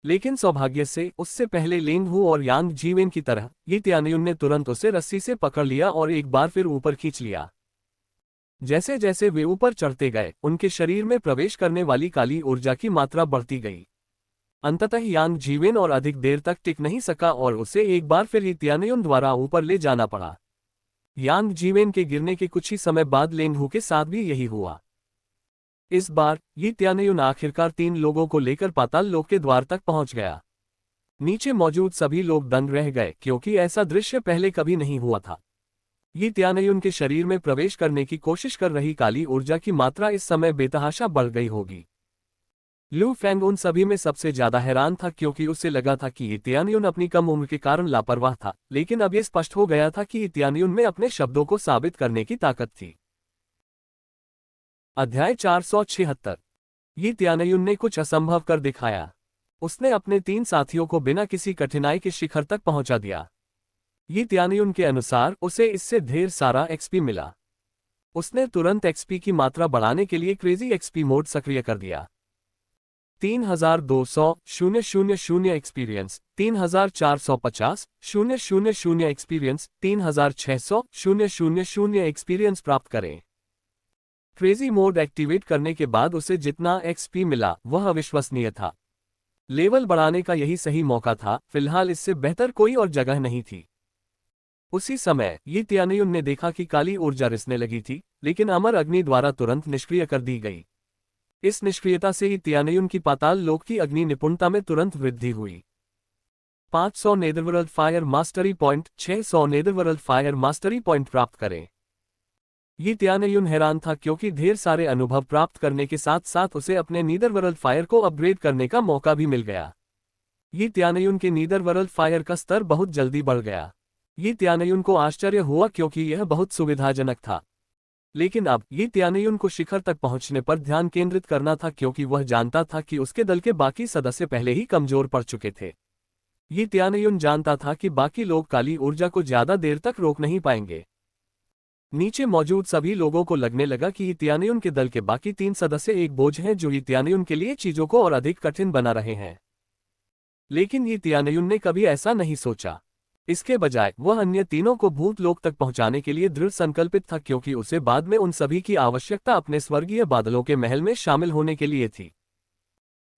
लेकिन सौभाग्य से उससे पहले लेंग हु और यांग जीवेन की तरह ये तियानयुन ने तुरंत उसे रस्सी से पकड़ लिया और एक बार फिर ऊपर खींच लिया। जैसे जैसे वे ऊपर चढ़ते गए, उनके शरीर में प्रवेश करने वाली काली ऊर्जा की मात्रा बढ़ती गई। अंततः यांग जीवेन और अधिक देर तक टिक नहीं सका और उसे एक बार फिर तियानयुन द्वारा ऊपर ले जाना पड़ा। यांग जीवेन के गिरने के कुछ ही समय बाद लेंग हु के साथ भी यही हुआ। इस बार ये तियानयुन आखिरकार 3 लोगों को लेकर पाताल लोक के द्वार तक पहुंच गया। नीचे मौजूद सभी लोग दंग रह गए क्योंकि ऐसा दृश्य पहले कभी नहीं हुआ था। ये तियानयुन के शरीर में प्रवेश करने की कोशिश कर रही काली ऊर्जा की मात्रा इस समय बेतहाशा बढ़ गई होगी। लू फेंग उन सभी में सबसे ज्यादा हैरान था क्योंकि उसे लगा था कि ये तियानयुन अपनी कम उम्र के कारण लापरवाह था, लेकिन अब यह स्पष्ट हो गया था कि ये तियानयुन में अपने शब्दों को साबित करने की ताकत थी। अध्याय 476। ये तियानयुन ने कुछ असंभव कर दिखाया। उसने अपने 3 साथियों को बिना किसी कठिनाई के शिखर तक पहुंचा दिया। ये तियानयुन के अनुसार उसे इससे ढेर सारा एक्सपी मिला। उसने तुरंत एक्सपी की मात्रा बढ़ाने के लिए क्रेजी एक्सपी मोड सक्रिय कर दिया। 3200 एक्सपीरियंस, 3450 एक्सपीरियंस, 3600 एक्सपीरियंस प्राप्त करें। क्रेजी मोड एक्टिवेट करने के बाद उसे जितना एक्सपी मिला वह अविश्वसनीय था। लेवल बढ़ाने का यही सही मौका था, फिलहाल इससे बेहतर कोई और जगह नहीं थी। उसी समय ये तियानयुन ने देखा कि काली ऊर्जा रिसने लगी थी, लेकिन अमर अग्नि द्वारा तुरंत निष्क्रिय कर दी गई। इस निष्क्रियता से ही तियानयुन की पाताल लोक की अग्नि निपुणता में तुरंत वृद्धि हुई। 500 netherworld fire mastery point, 600 netherworld fire mastery point प्राप्त करें। ये तियानयुन हैरान था क्योंकि ढेर सारे अनुभव प्राप्त करने के साथ साथ उसे अपने नीदरवर्ल्ड फायर को अपग्रेड करने का मौका भी मिल गया। ये तियानयुन के नीदरवर्ल्ड फायर का स्तर बहुत जल्दी बढ़ गया। ये तियानयुन को आश्चर्य हुआ क्योंकि यह बहुत सुविधाजनक था। लेकिन अब ये तियानयुन को शिखर तक पहुंचने पर ध्यान केंद्रित करना था क्योंकि वह जानता था कि उसके दल के बाकी सदस्य पहले ही कमजोर पड़ चुके थे। ये तियानयुन जानता था कि बाकी लोग काली ऊर्जा को ज्यादा देर तक रोक नहीं पाएंगे। नीचे मौजूद सभी लोगों को लगने लगा कि ये तियानयुन के दल के बाकी 3 सदस्य एक बोझ हैं जो ये तियानयुन के लिए चीजों को और अधिक कठिन बना रहे हैं। लेकिन ये तियानयुन ने कभी ऐसा नहीं सोचा। इसके बजाय वह अन्य तीनों को भूत लोक तक पहुंचाने के लिए दृढ़ संकल्पित था क्योंकि उसे बाद में उन सभी की आवश्यकता अपने स्वर्गीय बादलों के महल में शामिल होने के लिए थी।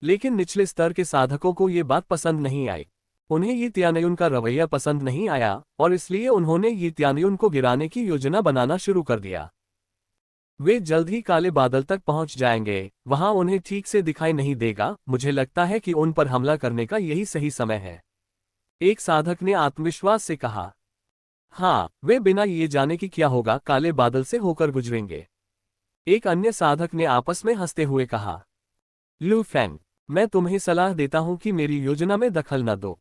लेकिन निचले स्तर के साधकों को ये बात पसंद नहीं आई। उन्हें ये तियानयुन का रवैया पसंद नहीं आया और इसलिए उन्होंने ये तियानयुन को गिराने की योजना बनाना शुरू कर दिया। वे जल्द ही काले बादल तक पहुंच जाएंगे, वहां उन्हें ठीक से दिखाई नहीं देगा। मुझे लगता है कि उन पर हमला करने का यही सही समय है, एक साधक ने आत्मविश्वास से कहा। हाँ, वे बिना ये जाने कि क्या होगा काले बादल से होकर गुजरेंगे। एक अन्य साधक ने आपस में हंसते हुए कहा। लू फेंग, मैं तुम्हें सलाह देता हूं कि मेरी योजना में दखल न दो।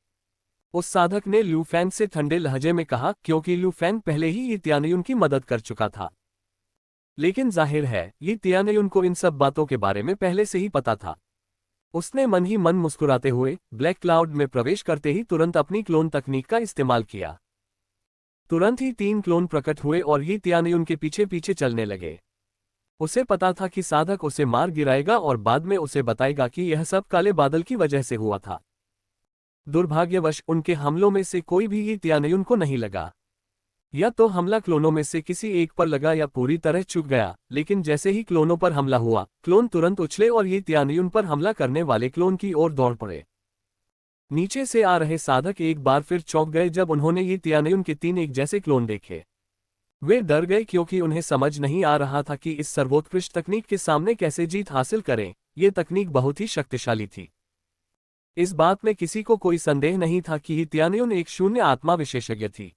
उस साधक ने लू फेंग से ठंडे लहजे में कहा क्योंकि लू फेंग पहले ही ये तियानयुन की मदद कर चुका था। लेकिन जाहिर है ये तियानयुन को इन सब बातों के बारे में पहले से ही पता था। उसने मन ही मन मुस्कुराते हुए ब्लैक क्लाउड में प्रवेश करते ही तुरंत अपनी क्लोन तकनीक का इस्तेमाल किया। तुरंत ही 3 क्लोन प्रकट हुए और ये तियानयुन के पीछे पीछे चलने लगे। उसे पता था कि साधक उसे मार गिराएगा और बाद में उसे बताएगा कि यह सब काले बादल की वजह से हुआ था। दुर्भाग्यवश उनके हमलों में से कोई भी ये तियानयुन को नहीं लगा। या तो हमला क्लोनों में से किसी एक पर लगा या पूरी तरह चूक गया। लेकिन जैसे ही क्लोनों पर हमला हुआ, क्लोन तुरंत उछले और ये तियानयुन पर हमला करने वाले क्लोन की ओर दौड़ पड़े। नीचे से आ रहे साधक एक बार फिर चौंक गए जब उन्होंने ये तियानयुन के 3 एक जैसे क्लोन देखे। वे डर गए क्योंकि उन्हें समझ नहीं आ रहा था कि इस सर्वोत्कृष्ट तकनीक के सामने कैसे जीत हासिल करें। ये तकनीक बहुत ही शक्तिशाली थी। इस बात में किसी को कोई संदेह नहीं था कि ये तियानयुन एक शून्य आत्मा विशेषज्ञ थी।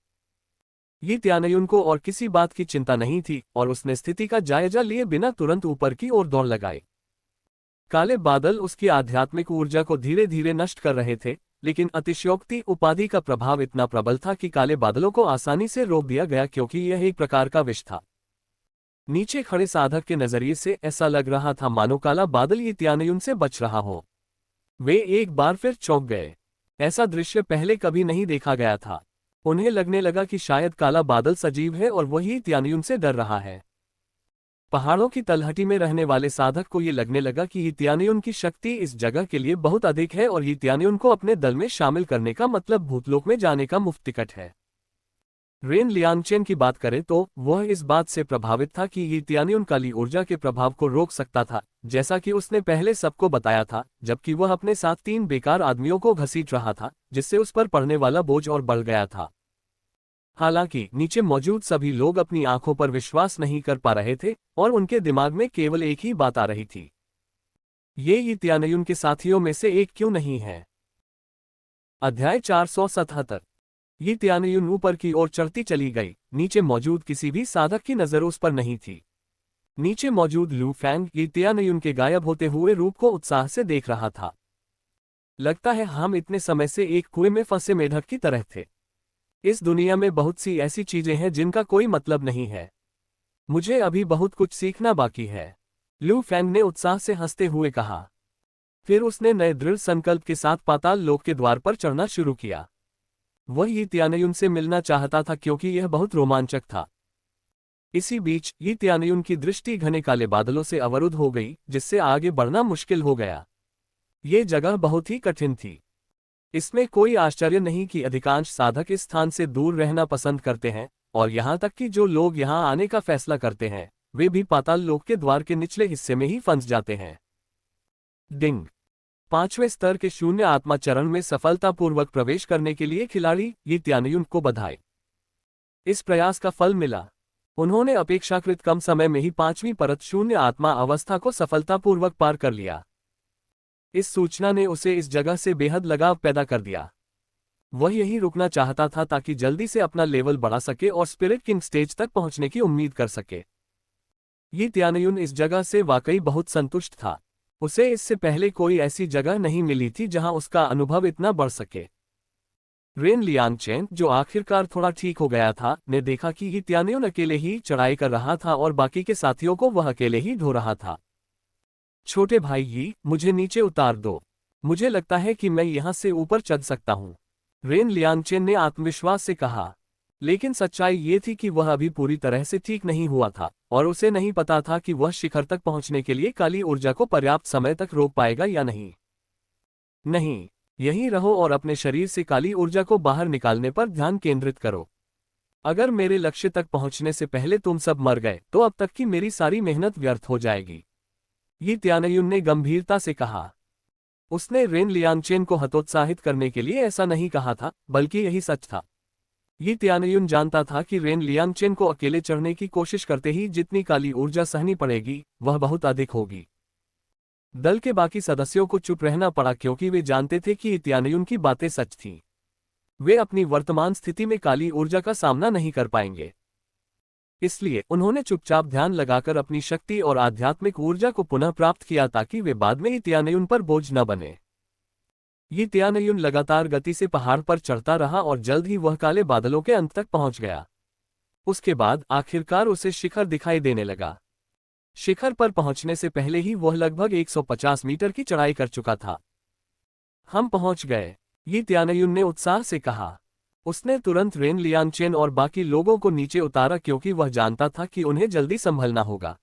ये तियानयुन को और किसी बात की चिंता नहीं थी और उसने स्थिति का जायजा लिए बिना तुरंत ऊपर की ओर दौड़ लगाए। काले बादल उसकी आध्यात्मिक ऊर्जा को धीरे धीरे नष्ट कर रहे थे, लेकिन अतिशयोक्ति उपाधि का प्रभाव इतना प्रबल था कि काले बादलों को आसानी से रोक दिया गया क्योंकि यह एक प्रकार का विष था। नीचे खड़े साधक के नजरिए से ऐसा लग रहा था मानो काला बादल ये तियानयुन से बच रहा हो। वे एक बार फिर चौंक गए। ऐसा दृश्य पहले कभी नहीं देखा गया था। उन्हें लगने लगा कि शायद काला बादल सजीव है और वही तियानयुन से डर रहा है। पहाड़ों की तलहटी में रहने वाले साधक को ये लगने लगा कि यित्यानयुन की शक्ति इस जगह के लिए बहुत अधिक है और यित्यानयुन को अपने दल में शामिल करने का मतलब भूतलोक में जाने का मुफ्त टिकट है। रेन लियांगचेन की बात करें तो वह इस बात से प्रभावित था कि यित्यानयुन काली ऊर्जा के प्रभाव को रोक सकता था, जैसा कि उसने पहले सबको बताया था, जबकि वह अपने साथ 3 बेकार आदमियों को घसीट रहा था, जिससे उस पर पड़ने वाला बोझ और बढ़ गया था। हालांकि नीचे मौजूद सभी लोग अपनी आंखों पर विश्वास नहीं कर पा रहे थे और उनके दिमाग में केवल एक ही बात आ रही थी, ये यित्यानयुन के साथियों में से एक क्यों नहीं है। अध्याय 477। यित्यानयुन ऊपर की ओर चढ़ती चली गई। नीचे मौजूद किसी भी साधक की नजर उस पर नहीं थी। नीचे मौजूद लू फैंग यित्यानयुन के गायब होते हुए रूप को उत्साह से देख रहा था। लगता है हम इतने समय से एक कुएं में फंसे मेढक की तरह थे। इस दुनिया में बहुत सी ऐसी चीजें हैं जिनका कोई मतलब नहीं है। मुझे अभी बहुत कुछ सीखना बाकी है, लू फैंग ने उत्साह से हंसते हुए कहा। फिर उसने नए दृढ़ संकल्प के साथ पाताल लोक के द्वार पर चढ़ना शुरू किया। वह यित्यानयुन से मिलना चाहता था क्योंकि यह बहुत रोमांचक था। इसी बीच यित्यानयुन की दृष्टि घने काले बादलों से अवरुद्ध हो गई, जिससे आगे बढ़ना मुश्किल हो गया। ये जगह बहुत ही कठिन थी। इसमें कोई आश्चर्य नहीं कि अधिकांश साधक इस स्थान से दूर रहना पसंद करते हैं, और यहाँ तक कि जो लोग यहाँ आने का फैसला करते हैं वे भी पाताल लोक के द्वार के निचले हिस्से में ही फंस जाते हैं। डिंग। 5वें स्तर के शून्य आत्मा चरण में सफलतापूर्वक प्रवेश करने के लिए खिलाड़ी यित्यानयुन को बधाई। इस प्रयास का फल मिला। उन्होंने अपेक्षाकृत कम समय में ही 5वीं परत शून्य आत्मा अवस्था को सफलतापूर्वक पार कर लिया। इस सूचना ने उसे इस जगह से बेहद लगाव पैदा कर दिया। वह यही रुकना चाहता था ताकि जल्दी से अपना लेवल बढ़ा सके और स्पिरिट किंग स्टेज तक पहुंचने की उम्मीद कर सके। यित्यानयुन इस जगह से वाकई बहुत संतुष्ट था। उसे इससे पहले कोई ऐसी जगह नहीं मिली थी जहां उसका अनुभव इतना बढ़ सके। रेन लियांगचेन, जो आखिरकार थोड़ा ठीक हो गया था, ने देखा कि यित्यानयुन अकेले ही चढ़ाई कर रहा था और बाकी के साथियों को वह अकेले ही ढो रहा था। छोटे भाई यी, मुझे नीचे उतार दो। मुझे लगता है कि मैं यहां से ऊपर चढ़ सकता हूं, रेन लियांगचेन ने आत्मविश्वास से कहा। लेकिन सच्चाई ये थी कि वह अभी पूरी तरह से ठीक नहीं हुआ था और उसे नहीं पता था कि वह शिखर तक पहुंचने के लिए काली ऊर्जा को पर्याप्त समय तक रोक पाएगा या नहीं। नहीं, यहीं रहो और अपने शरीर से काली ऊर्जा को बाहर निकालने पर ध्यान केंद्रित करो। अगर मेरे लक्ष्य तक पहुंचने से पहले तुम सब मर गए तो अब तक की मेरी सारी मेहनत व्यर्थ हो जाएगी, यित्यानयुन ने गंभीरता से कहा। उसने रेन लियांगचेन को हतोत्साहित करने के लिए ऐसा नहीं कहा था, बल्कि यही सच था। यित्यानयुन जानता था कि रेन लियांगचेन को अकेले चढ़ने की कोशिश करते ही जितनी काली ऊर्जा सहनी पड़ेगी वह बहुत अधिक होगी। दल के बाकी सदस्यों को चुप रहना पड़ा क्योंकि वे जानते थे कि यित्यानयुन की बातें सच थीं। वे अपनी वर्तमान स्थिति में काली ऊर्जा का सामना नहीं कर पाएंगे। इसलिए उन्होंने चुपचाप ध्यान लगाकर अपनी शक्ति और आध्यात्मिक ऊर्जा को पुनः प्राप्त किया ताकि वे बाद में यित्यानयुन पर बोझ न बने। यित्यानयुन लगातार गति से पहाड़ पर चढ़ता रहा और जल्द ही वह काले बादलों के अंत तक पहुंच गया। उसके बाद आखिरकार उसे शिखर दिखाई देने लगा। शिखर पर पहुंचने से पहले ही वह लगभग 150 मीटर की चढ़ाई कर चुका था। हम पहुंच गए, यित्यानयुन ने उत्साह से कहा। उसने तुरंत रेन लियांगचेन और बाकी लोगों को नीचे उतारा क्योंकि वह जानता था कि उन्हें जल्दी संभलना होगा।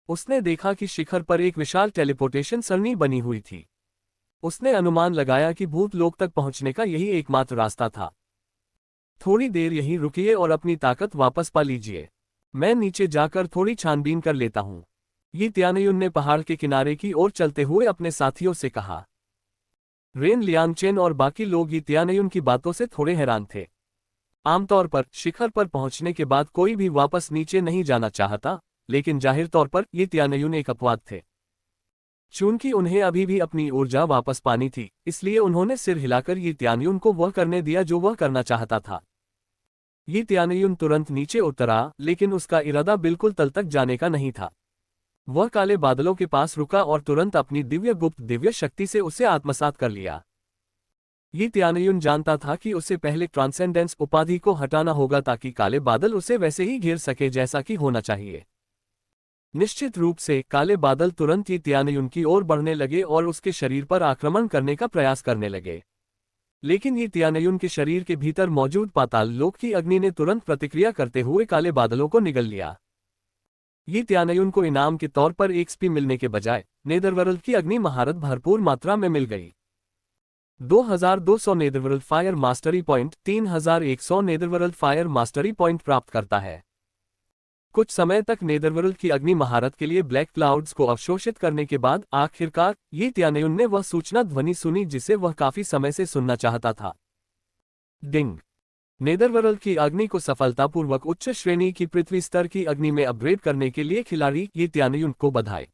उसने देखा कि शिखर पर एक विशाल टेलीपोर्टेशन सरणी बनी हुई थी। उसने अनुमान लगाया कि भूतलोक तक पहुंचने का यही एकमात्र रास्ता था। थोड़ी देर यहीं रुकिए और अपनी ताकत वापस पा लीजिए। मैं नीचे जाकर थोड़ी छानबीन कर लेता हूं, यित्यानयुन ने पहाड़ के किनारे की ओर चलते हुए अपने साथियों से कहा। रेन लियांगचेन और बाकी लोग यित्यानयुन की बातों से थोड़े हैरान थे। आमतौर पर शिखर पर पहुंचने के बाद कोई भी वापस नीचे नहीं जाना चाहता, लेकिन जाहिर तौर पर यित्यानयुन एक अपवाद थे। चूंकि उन्हें अभी भी अपनी ऊर्जा वापस पानी थी, इसलिए उन्होंने सिर हिलाकर यित्यानयुन को वह करने दिया जो वह करना चाहता था। यित्यानयुन तुरंत नीचे उतरा, लेकिन उसका इरादा बिल्कुल तल तक जाने का नहीं था। वह काले बादलों के पास रुका और तुरंत अपनी दिव्य शक्ति से उसे आत्मसात कर लिया। यित्यानयुन जानता था कि उसे पहले ट्रांसेंडेंस उपाधि को हटाना होगा ताकि काले बादल उसे वैसे ही घेर सके जैसा कि होना चाहिए। निश्चित रूप से काले बादल तुरंत यित्यानयुन की ओर बढ़ने लगे और उसके शरीर पर आक्रमण करने का प्रयास करने लगे। लेकिन यित्यानयुन के शरीर के भीतर मौजूद पाताल लोक की अग्नि ने तुरंत प्रतिक्रिया करते हुए काले बादलों को निगल लिया। ये त्यानयुन को इनाम के तौर पर एक्सपी मिलने के बजाय नेदरवर्ल्ड की अग्नि महारत भरपूर मात्रा में मिल गई। 2200 netherworld fire mastery point 3100 netherworld fire mastery point प्राप्त करता है। कुछ समय तक नेदरवर्ल्ड की अग्नि महारत के लिए ब्लैक क्लाउड्स को अवशोषित करने के बाद आखिरकार ये त्यानयुन ने वह सूचना ध्वनि सुनी जिसे वह काफी समय से सुनना चाहता था। डिंग। नेदरवर्ल्ड की अग्नि को सफलतापूर्वक उच्च श्रेणी की पृथ्वी स्तर की अग्नि में अपग्रेड करने के लिए खिलाड़ी ये त्यानयुन को बधाई।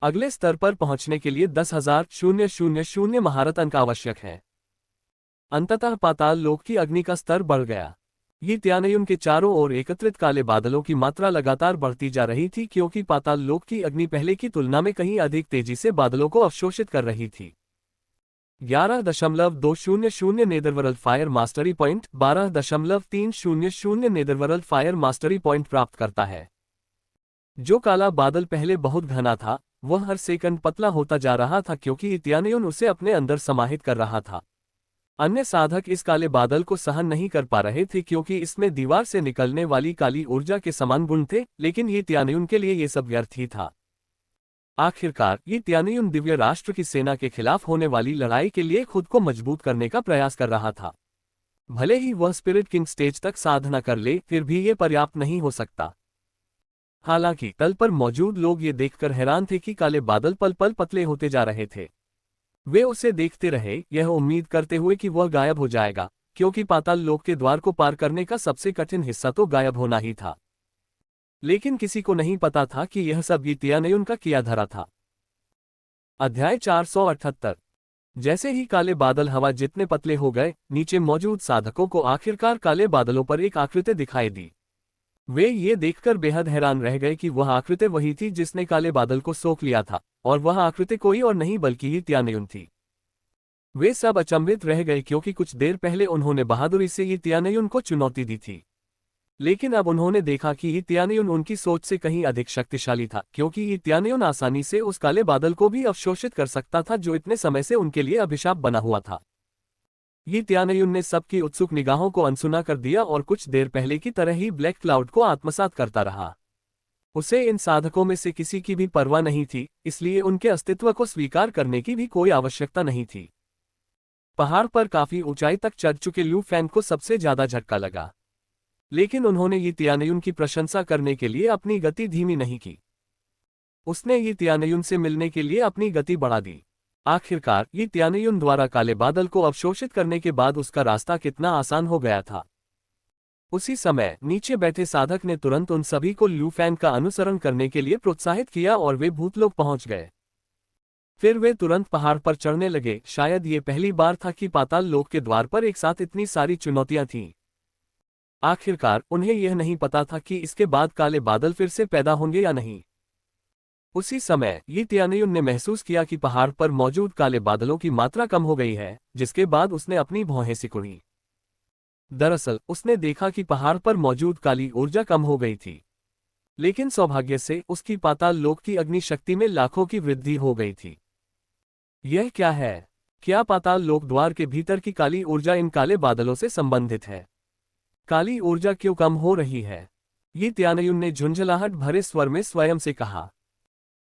अगले स्तर पर पहुंचने के लिए 10,000 महारत अंक आवश्यक है। अंततः पाताल लोक की अग्नि का स्तर बढ़ गया। ये त्यानयुन के चारों ओर एकत्रित काले बादलों की मात्रा लगातार बढ़ती जा रही थी क्योंकि पाताल लोक की अग्नि पहले की तुलना में कहीं अधिक तेजी से बादलों को अवशोषित कर रही थी। 11.200 netherworld fire mastery point 12.300 netherworld fire mastery point प्राप्त करता है। जो काला बादल पहले बहुत घना था वह हर सेकंड पतला होता जा रहा था क्योंकि त्यानयुन उसे अपने अंदर समाहित कर रहा था। अन्य साधक इस काले बादल को सहन नहीं कर पा रहे थे क्योंकि इसमें दीवार से निकलने वाली काली ऊर्जा के समान गुण थे, लेकिन ये त्यानयुन के लिए ये सब व्यर्थ ही था। आखिरकार ये त्यानयुन दिव्य राष्ट्र की सेना के खिलाफ होने वाली लड़ाई के लिए खुद को मजबूत करने का प्रयास कर रहा था। भले ही वह स्पिरिट किंग स्टेज तक साधना कर ले, फिर भी ये पर्याप्त नहीं हो सकता। हालांकि तल पर मौजूद लोग ये देखकर हैरान थे कि काले बादल पल पल पतले होते जा रहे थे। वे उसे देखते रहे, यह उम्मीद करते हुए कि वह गायब हो जाएगा, क्योंकि पाताल लोक के द्वार को पार करने का सबसे कठिन हिस्सा तो गायब होना ही था। लेकिन किसी को नहीं पता था कि यह सब ये त्यानयुन का किया धरा था। अध्याय 478। जैसे ही काले बादल हवा जितने पतले हो गए, नीचे मौजूद साधकों को आखिरकार काले बादलों पर एक आकृति दिखाई दी। वे ये देखकर बेहद हैरान रह गए कि वह आकृति वही थी जिसने काले बादल को सोख लिया था, और वह आकृति कोई और नहीं बल्कि ही त्यानयुन थी। वे सब अचंभित रह गए क्योंकि कुछ देर पहले उन्होंने बहादुरी से ये त्यानयुन को चुनौती दी थी, लेकिन अब उन्होंने देखा कि ये त्यानयुन उनकी सोच से कहीं अधिक शक्तिशाली था, क्योंकि ये त्यानयुन आसानी से उस काले बादल को भी अवशोषित कर सकता था जो इतने समय से उनके लिए अभिशाप बना हुआ था। ये त्यानयुन ने सबकी उत्सुक निगाहों को अनसुना कर दिया और कुछ देर पहले की तरह ही ब्लैक क्लाउड को आत्मसात करता रहा। उसे इन साधकों में से किसी की भी परवाह नहीं थी, इसलिए उनके अस्तित्व को स्वीकार करने की भी कोई आवश्यकता नहीं थी। पहाड़ पर काफी ऊंचाई तक चढ़ चुके लू फैन को सबसे ज्यादा झटका लगा, लेकिन उन्होंने ये त्यानयुन की प्रशंसा करने के लिए अपनी गति धीमी नहीं की। उसने ये त्यानयुन से मिलने के लिए अपनी गति बढ़ा दी। आखिरकार ये त्यानयुन द्वारा काले बादल को अवशोषित करने के बाद उसका रास्ता कितना आसान हो गया था। उसी समय नीचे बैठे साधक ने तुरंत उन सभी को लू फैन का अनुसरण करने के लिए प्रोत्साहित किया और वे भूतलोक पहुंच गए। फिर वे तुरंत पहाड़ पर चढ़ने लगे। शायद ये पहली बार था कि पाताल लोक के द्वार पर एक साथ इतनी सारी चुनौतियां थीं। आखिरकार उन्हें यह नहीं पता था कि इसके बाद काले बादल फिर से पैदा होंगे या नहीं। उसी समय ये त्यानयुन ने महसूस किया कि पहाड़ पर मौजूद काले बादलों की मात्रा कम हो गई है, जिसके बाद उसने अपनी भौहें सिकुड़ी। दरअसल उसने देखा कि पहाड़ पर मौजूद काली ऊर्जा कम हो गई थी, लेकिन सौभाग्य से उसकी पाताल लोक की अग्नि शक्ति में लाखों की वृद्धि हो गई थी। यह क्या है? क्या पाताल लोक द्वार के भीतर की काली ऊर्जा इन काले बादलों से संबंधित है? काली ऊर्जा क्यों कम हो रही है? ये त्यानयुन ने झुंझलाहट भरे स्वर में स्वयं से कहा।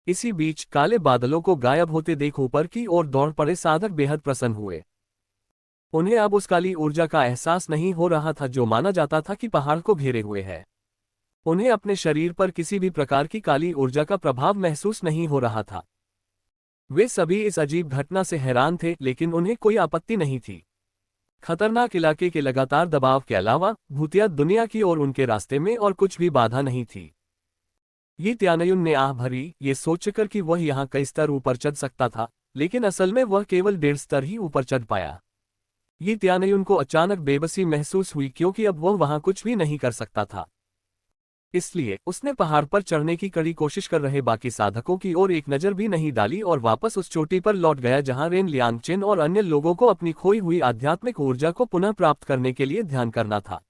इसी बीच काले बादलों को गायब होते देख ऊपर की ओर दौड़ पड़े साधक बेहद प्रसन्न हुए। उन्हें अब उस काली ऊर्जा का एहसास नहीं हो रहा था जो माना जाता था कि पहाड़ को घेरे हुए है। उन्हें अपने शरीर पर किसी भी प्रकार की काली ऊर्जा का प्रभाव महसूस नहीं हो रहा था। वे सभी इस अजीब घटना से हैरान थे, लेकिन उन्हें कोई आपत्ति नहीं थी। खतरनाक इलाके के लगातार दबाव के अलावा भूतिया दुनिया की ओर उनके रास्ते में और कुछ भी बाधा नहीं थी। ये त्यानयुन ने आह भरी, ये सोचकर कि वह यहाँ कई स्तर ऊपर चढ़ सकता था, लेकिन असल में वह केवल 1.5 स्तर ही ऊपर चढ़ पाया। ये त्यानयुन को अचानक बेबसी महसूस हुई क्योंकि अब वह वहां कुछ भी नहीं कर सकता था। इसलिए उसने पहाड़ पर चढ़ने की कड़ी कोशिश कर रहे बाकी साधकों की ओर एक नजर भी नहीं डाली और वापस उस चोटी पर लौट गया जहां रेन लियांगचेन और अन्य लोगों को अपनी खोई हुई आध्यात्मिक ऊर्जा को पुनः प्राप्त करने के लिए ध्यान करना था।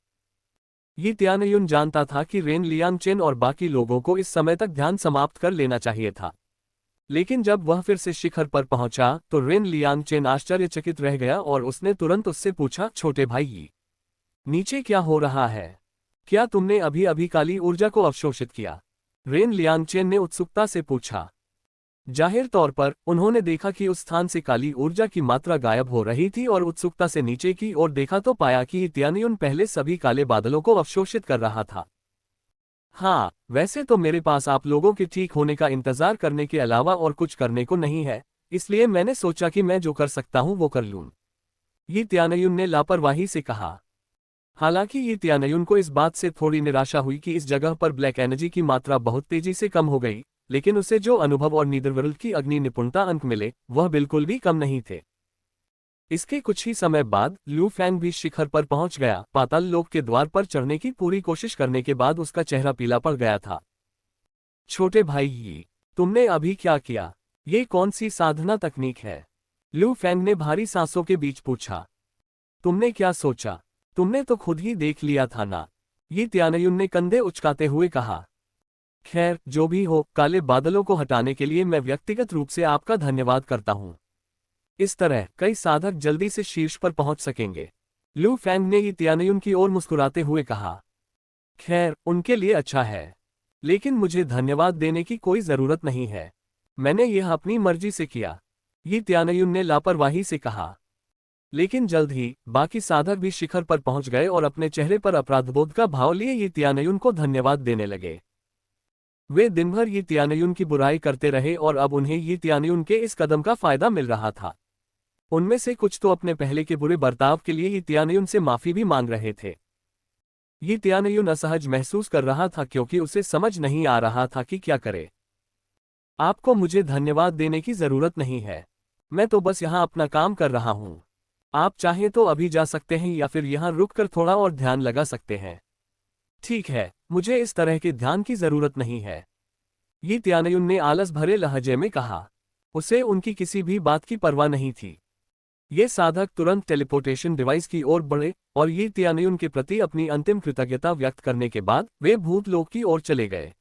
ये त्यानयुन जानता था कि रेन लियांगचेन और बाकी लोगों को इस समय तक ध्यान समाप्त कर लेना चाहिए था, लेकिन जब वह फिर से शिखर पर पहुंचा तो रेन लियांगचेन आश्चर्यचकित रह गया और उसने तुरंत उससे पूछा, छोटे भाई, नीचे क्या हो रहा है? क्या तुमने अभी अभी काली ऊर्जा को अवशोषित किया? रेन लियांगचेन ने उत्सुकता से पूछा। जाहिर तौर पर उन्होंने देखा कि उस स्थान से काली ऊर्जा की मात्रा गायब हो रही थी और उत्सुकता से नीचे की ओर देखा तो पाया कि तियानयुन पहले सभी काले बादलों को अवशोषित कर रहा था। हाँ, वैसे तो मेरे पास आप लोगों के ठीक होने का इंतजार करने के अलावा और कुछ करने को नहीं है, इसलिए मैंने सोचा कि मैं जो कर सकता हूं वो कर लूं। ये तियानयुन ने लापरवाही से कहा। हालांकि ये तियानयुन को इस बात से थोड़ी निराशा हुई कि इस जगह पर ब्लैक एनर्जी की मात्रा बहुत तेजी से कम हो गई, लेकिन उसे जो अनुभव और नीदरवर्ल्ड की अग्नि निपुणता अंक मिले वह बिल्कुल भी कम नहीं थे। इसके कुछ ही समय बाद लू फैंग भी शिखर पर पहुंच गया। पाताल लोक के द्वार पर चढ़ने की पूरी कोशिश करने के बाद उसका चेहरा पीला पड़ गया था। छोटे भाई ये तुमने अभी क्या किया? ये कौन सी साधना तकनीक है? लू फैंग ने भारी सांसों के बीच पूछा। तुमने क्या सोचा? तुमने तो खुद ही देख लिया था ना? ये तियानयुन ने कंधे उचकाते हुए कहा। खैर, जो भी हो, काले बादलों को हटाने के लिए मैं व्यक्तिगत रूप से आपका धन्यवाद करता हूं। इस तरह कई साधक जल्दी से शीर्ष पर पहुंच सकेंगे। लू फैंग ने ये तियानयुन की ओर मुस्कुराते हुए कहा। खैर, उनके लिए अच्छा है, लेकिन मुझे धन्यवाद देने की कोई जरूरत नहीं है। मैंने यह अपनी मर्जी से किया। ये तियानयुन ने लापरवाही से कहा। लेकिन जल्द ही बाकी साधक भी शिखर पर पहुंच गए और अपने चेहरे पर अपराधबोध का भाव लिए ये तियानयुन को धन्यवाद देने लगे। वे दिन भर ये तियानयुन की बुराई करते रहे और अब उन्हें ये तियानयुन के इस कदम का फायदा मिल रहा था। उनमें से कुछ तो अपने पहले के बुरे बर्ताव के लिए ये तियानयुन से माफी भी मांग रहे थे। ये तियानयुन असहज महसूस कर रहा था क्योंकि उसे समझ नहीं आ रहा था कि क्या करे। आपको मुझे धन्यवाद देने की जरूरत नहीं है, मैं तो बस यहाँ अपना काम कर रहा हूँ। आप चाहें तो अभी जा सकते हैं या फिर यहाँ रुककर थोड़ा और ध्यान लगा सकते हैं। ठीक है, मुझे इस तरह के ध्यान की जरूरत नहीं है, ये तियानयुन ने आलस भरे लहजे में कहा। उसे उनकी किसी भी बात की परवाह नहीं थी। ये साधक तुरंत टेलीपोर्टेशन डिवाइस की ओर बढ़े और ये तियानयुन के प्रति अपनी अंतिम कृतज्ञता व्यक्त करने के बाद वे भूतलोक की ओर चले गए।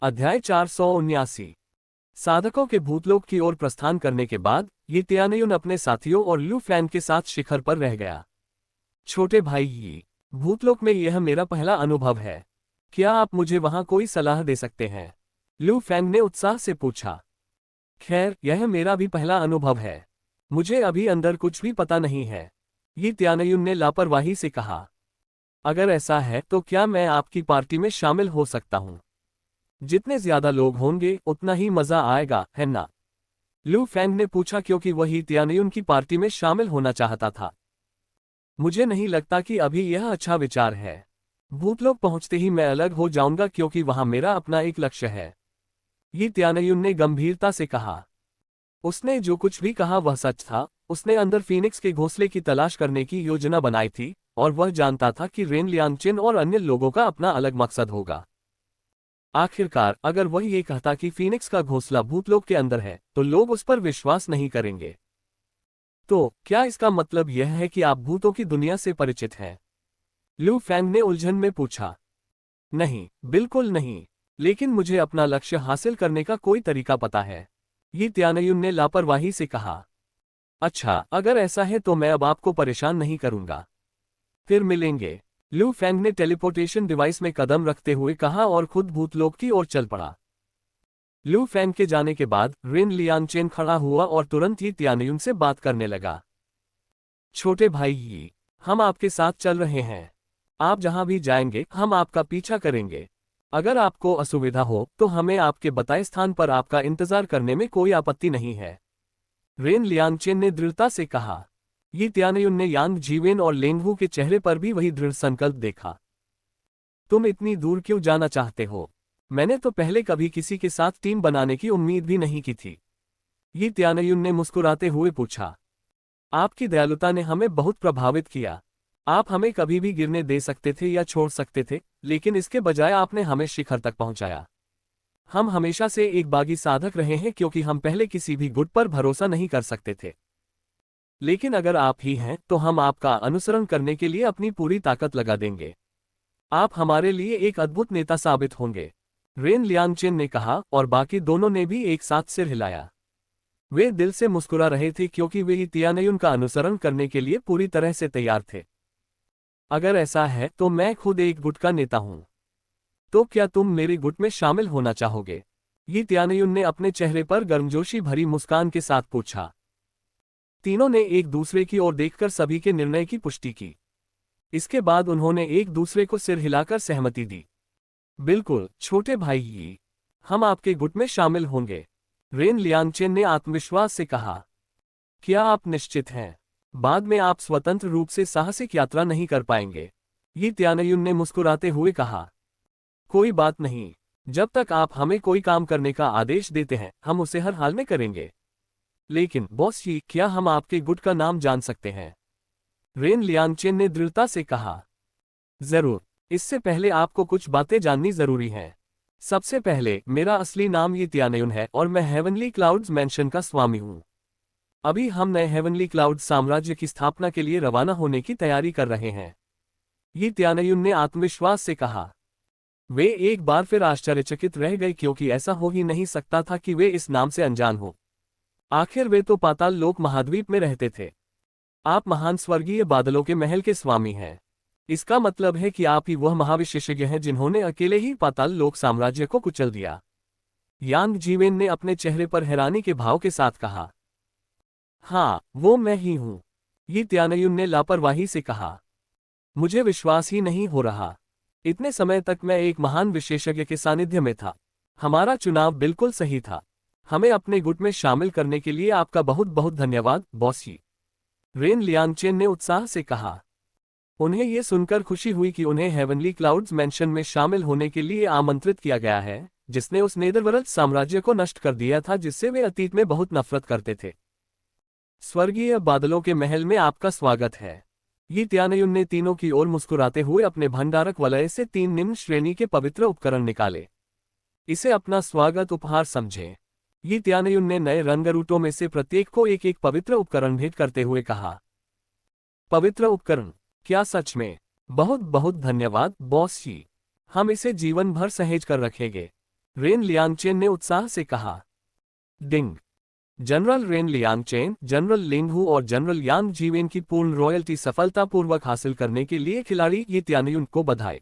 अध्याय 479। साधकों के भूतलोक की ओर प्रस्थान करने के बाद ये तियानयुन अपने साथियों और लू फैन के साथ शिखर पर रह गया। छोटे भाई, ये भूतलोक में यह मेरा पहला अनुभव है, क्या आप मुझे वहां कोई सलाह दे सकते हैं? लू फैंग ने उत्साह से पूछा। खैर, यह मेरा भी पहला अनुभव है, मुझे अभी अंदर कुछ भी पता नहीं है, ये तियानयुन ने लापरवाही से कहा। अगर ऐसा है तो क्या मैं आपकी पार्टी में शामिल हो सकता हूं? जितने ज्यादा लोग होंगे उतना ही मजा आएगा, है ना? लू फैंग ने पूछा क्योंकि वही तियानयुन की पार्टी में शामिल होना चाहता था। मुझे नहीं लगता कि अभी यह अच्छा विचार है। भूतलोक पहुंचते ही मैं अलग हो जाऊंगा क्योंकि वहां मेरा अपना एक लक्ष्य है, ये तियानयुन ने गंभीरता से कहा। उसने जो कुछ भी कहा वह सच था। उसने अंदर फीनिक्स के घोंसले की तलाश करने की योजना बनाई थी और वह जानता था कि रेन लियांगचेन और अन्य लोगों का अपना अलग मकसद होगा। आखिरकार अगर वह ये कहता कि फीनिक्स का घोंसला भूतलोक के अंदर है तो लोग उस पर विश्वास नहीं करेंगे। तो क्या इसका मतलब यह है कि आप भूतों की दुनिया से परिचित हैं? लू फैंग ने उलझन में पूछा। नहीं, बिल्कुल नहीं, लेकिन मुझे अपना लक्ष्य हासिल करने का कोई तरीका पता है, ये तियानयुन ने लापरवाही से कहा। अच्छा, अगर ऐसा है तो मैं अब आपको परेशान नहीं करूंगा, फिर मिलेंगे। लू फैंग ने टेलीपोर्टेशन डिवाइस में कदम रखते हुए कहा और खुद भूतलोक की ओर चल पड़ा। लू फैंग के जाने के बाद रेन लियांगचेन खड़ा हुआ और तुरंत ही तियानयुन से बात करने लगा। छोटे भाई, ये हम आपके साथ चल रहे हैं, आप जहां भी जाएंगे हम आपका पीछा करेंगे। अगर आपको असुविधा हो तो हमें आपके बताए स्थान पर आपका इंतजार करने में कोई आपत्ति नहीं है, रेन लियांगचेन ने दृढ़ता से कहा। ये तियानयुन ने यांग जीवेन और लेंगहू के चेहरे पर भी वही दृढ़ संकल्प देखा। तुम इतनी दूर क्यों जाना चाहते हो? मैंने तो पहले कभी किसी के साथ टीम बनाने की उम्मीद भी नहीं की थी, ये तियानयुन ने मुस्कुराते हुए पूछा। आपकी दयालुता ने हमें बहुत प्रभावित किया। आप हमें कभी भी गिरने दे सकते थे या छोड़ सकते थे, लेकिन इसके बजाय आपने हमें शिखर तक पहुंचाया। हम हमेशा से एक बागी साधक रहे हैं क्योंकि हम पहले किसी भी गुट पर भरोसा नहीं कर सकते थे, लेकिन अगर आप ही हैं तो हम आपका अनुसरण करने के लिए अपनी पूरी ताकत लगा देंगे। आप हमारे लिए एक अद्भुत नेता साबित होंगे, रेन लियांगचेन ने कहा और बाकी दोनों ने भी एक साथ सिर हिलाया। वे दिल से मुस्कुरा रहे थे क्योंकि वे तियानयुन का अनुसरण करने के लिए पूरी तरह से तैयार थे। अगर ऐसा है तो मैं खुद एक गुट का नेता हूं, तो क्या तुम मेरे गुट में शामिल होना चाहोगे? ये त्यानयुन ने अपने चेहरे पर गर्मजोशी भरी मुस्कान के साथ पूछा। तीनों ने एक दूसरे की ओर देखकर सभी के निर्णय की पुष्टि की। इसके बाद उन्होंने एक दूसरे को सिर हिलाकर सहमति दी। बिल्कुल छोटे भाई, ये हम आपके गुट में शामिल होंगे, रेन लियांगचेन ने आत्मविश्वास से कहा। क्या आप निश्चित हैं? बाद में आप स्वतंत्र रूप से साहसिक यात्रा नहीं कर पाएंगे, ये त्यानयुन ने मुस्कुराते हुए कहा। कोई बात नहीं, जब तक आप हमें कोई काम करने का आदेश देते हैं हम उसे हर हाल में करेंगे। लेकिन बॉस जी, क्या हम आपके गुट का नाम जान सकते हैं? रेन लियांगचेन ने दृढ़ता से कहा। जरूर, इससे पहले आपको कुछ बातें जाननी जरूरी हैं। सबसे पहले, मेरा असली नाम ये त्यानयुन है और मैं हेवनली क्लाउड्स मैंशन का स्वामी हूं। अभी हम नए हेवनली क्लाउड साम्राज्य की स्थापना के लिए रवाना होने की तैयारी कर रहे हैं, ये त्यानयुन ने आत्मविश्वास से कहा। वे एक बार फिर आश्चर्यचकित रह गए क्योंकि ऐसा हो ही नहीं सकता था कि वे इस नाम से अनजान हो। आखिर वे तो पाताल लोक महाद्वीप में रहते थे। आप महान स्वर्गीय बादलों के महल के स्वामी हैं। इसका मतलब है कि आप ही वह महाविशेषज्ञ हैं जिन्होंने अकेले ही पाताल लोक साम्राज्य को कुचल दिया, यांग जीवेन ने अपने चेहरे पर हैरानी के भाव के साथ कहा। हाँ, वो मैं ही हूं, ये त्यानयुन ने लापरवाही से कहा। मुझे विश्वास ही नहीं हो रहा। इतने समय तक मैं एक महान विशेषज्ञ के सानिध्य में था। हमारा चुनाव बिल्कुल सही था। हमें अपने गुट में शामिल करने के लिए आपका बहुत बहुत धन्यवाद बॉस जी, रेन लियांगचेन ने उत्साह से कहा। उन्हें यह सुनकर खुशी हुई कि उन्हें हेवनली क्लाउड्स मैंशन में शामिल होने के लिए आमंत्रित किया गया है, जिसने उस नेदरवर्ल्ड साम्राज्य को नष्ट कर दिया था जिससे वे अतीत में बहुत नफरत करते थे। स्वर्गीय बादलों के महल में आपका स्वागत है, ये त्यानयुन ने तीनों की ओर मुस्कुराते हुए अपने भंडारक वलय से 3 निम्न श्रेणी के पवित्र उपकरण निकाले। इसे अपना स्वागत उपहार समझें, ये त्यानयुन ने नए रंगरूटों में से प्रत्येक को एक एक पवित्र उपकरण भेंट करते हुए कहा। पवित्र उपकरण? क्या सच में? बहुत बहुत धन्यवाद बॉस जी, हम इसे जीवन भर सहेज कर रखेंगे, रेन लियांगचेन ने उत्साह से कहा। डिंग। जनरल रेन लियांगचेन, जनरल लिंगहू और जनरल यांग जीवेन की पूर्ण रॉयल्टी सफलतापूर्वक हासिल करने के लिए खिलाड़ी ये त्यानयुन को बधाई।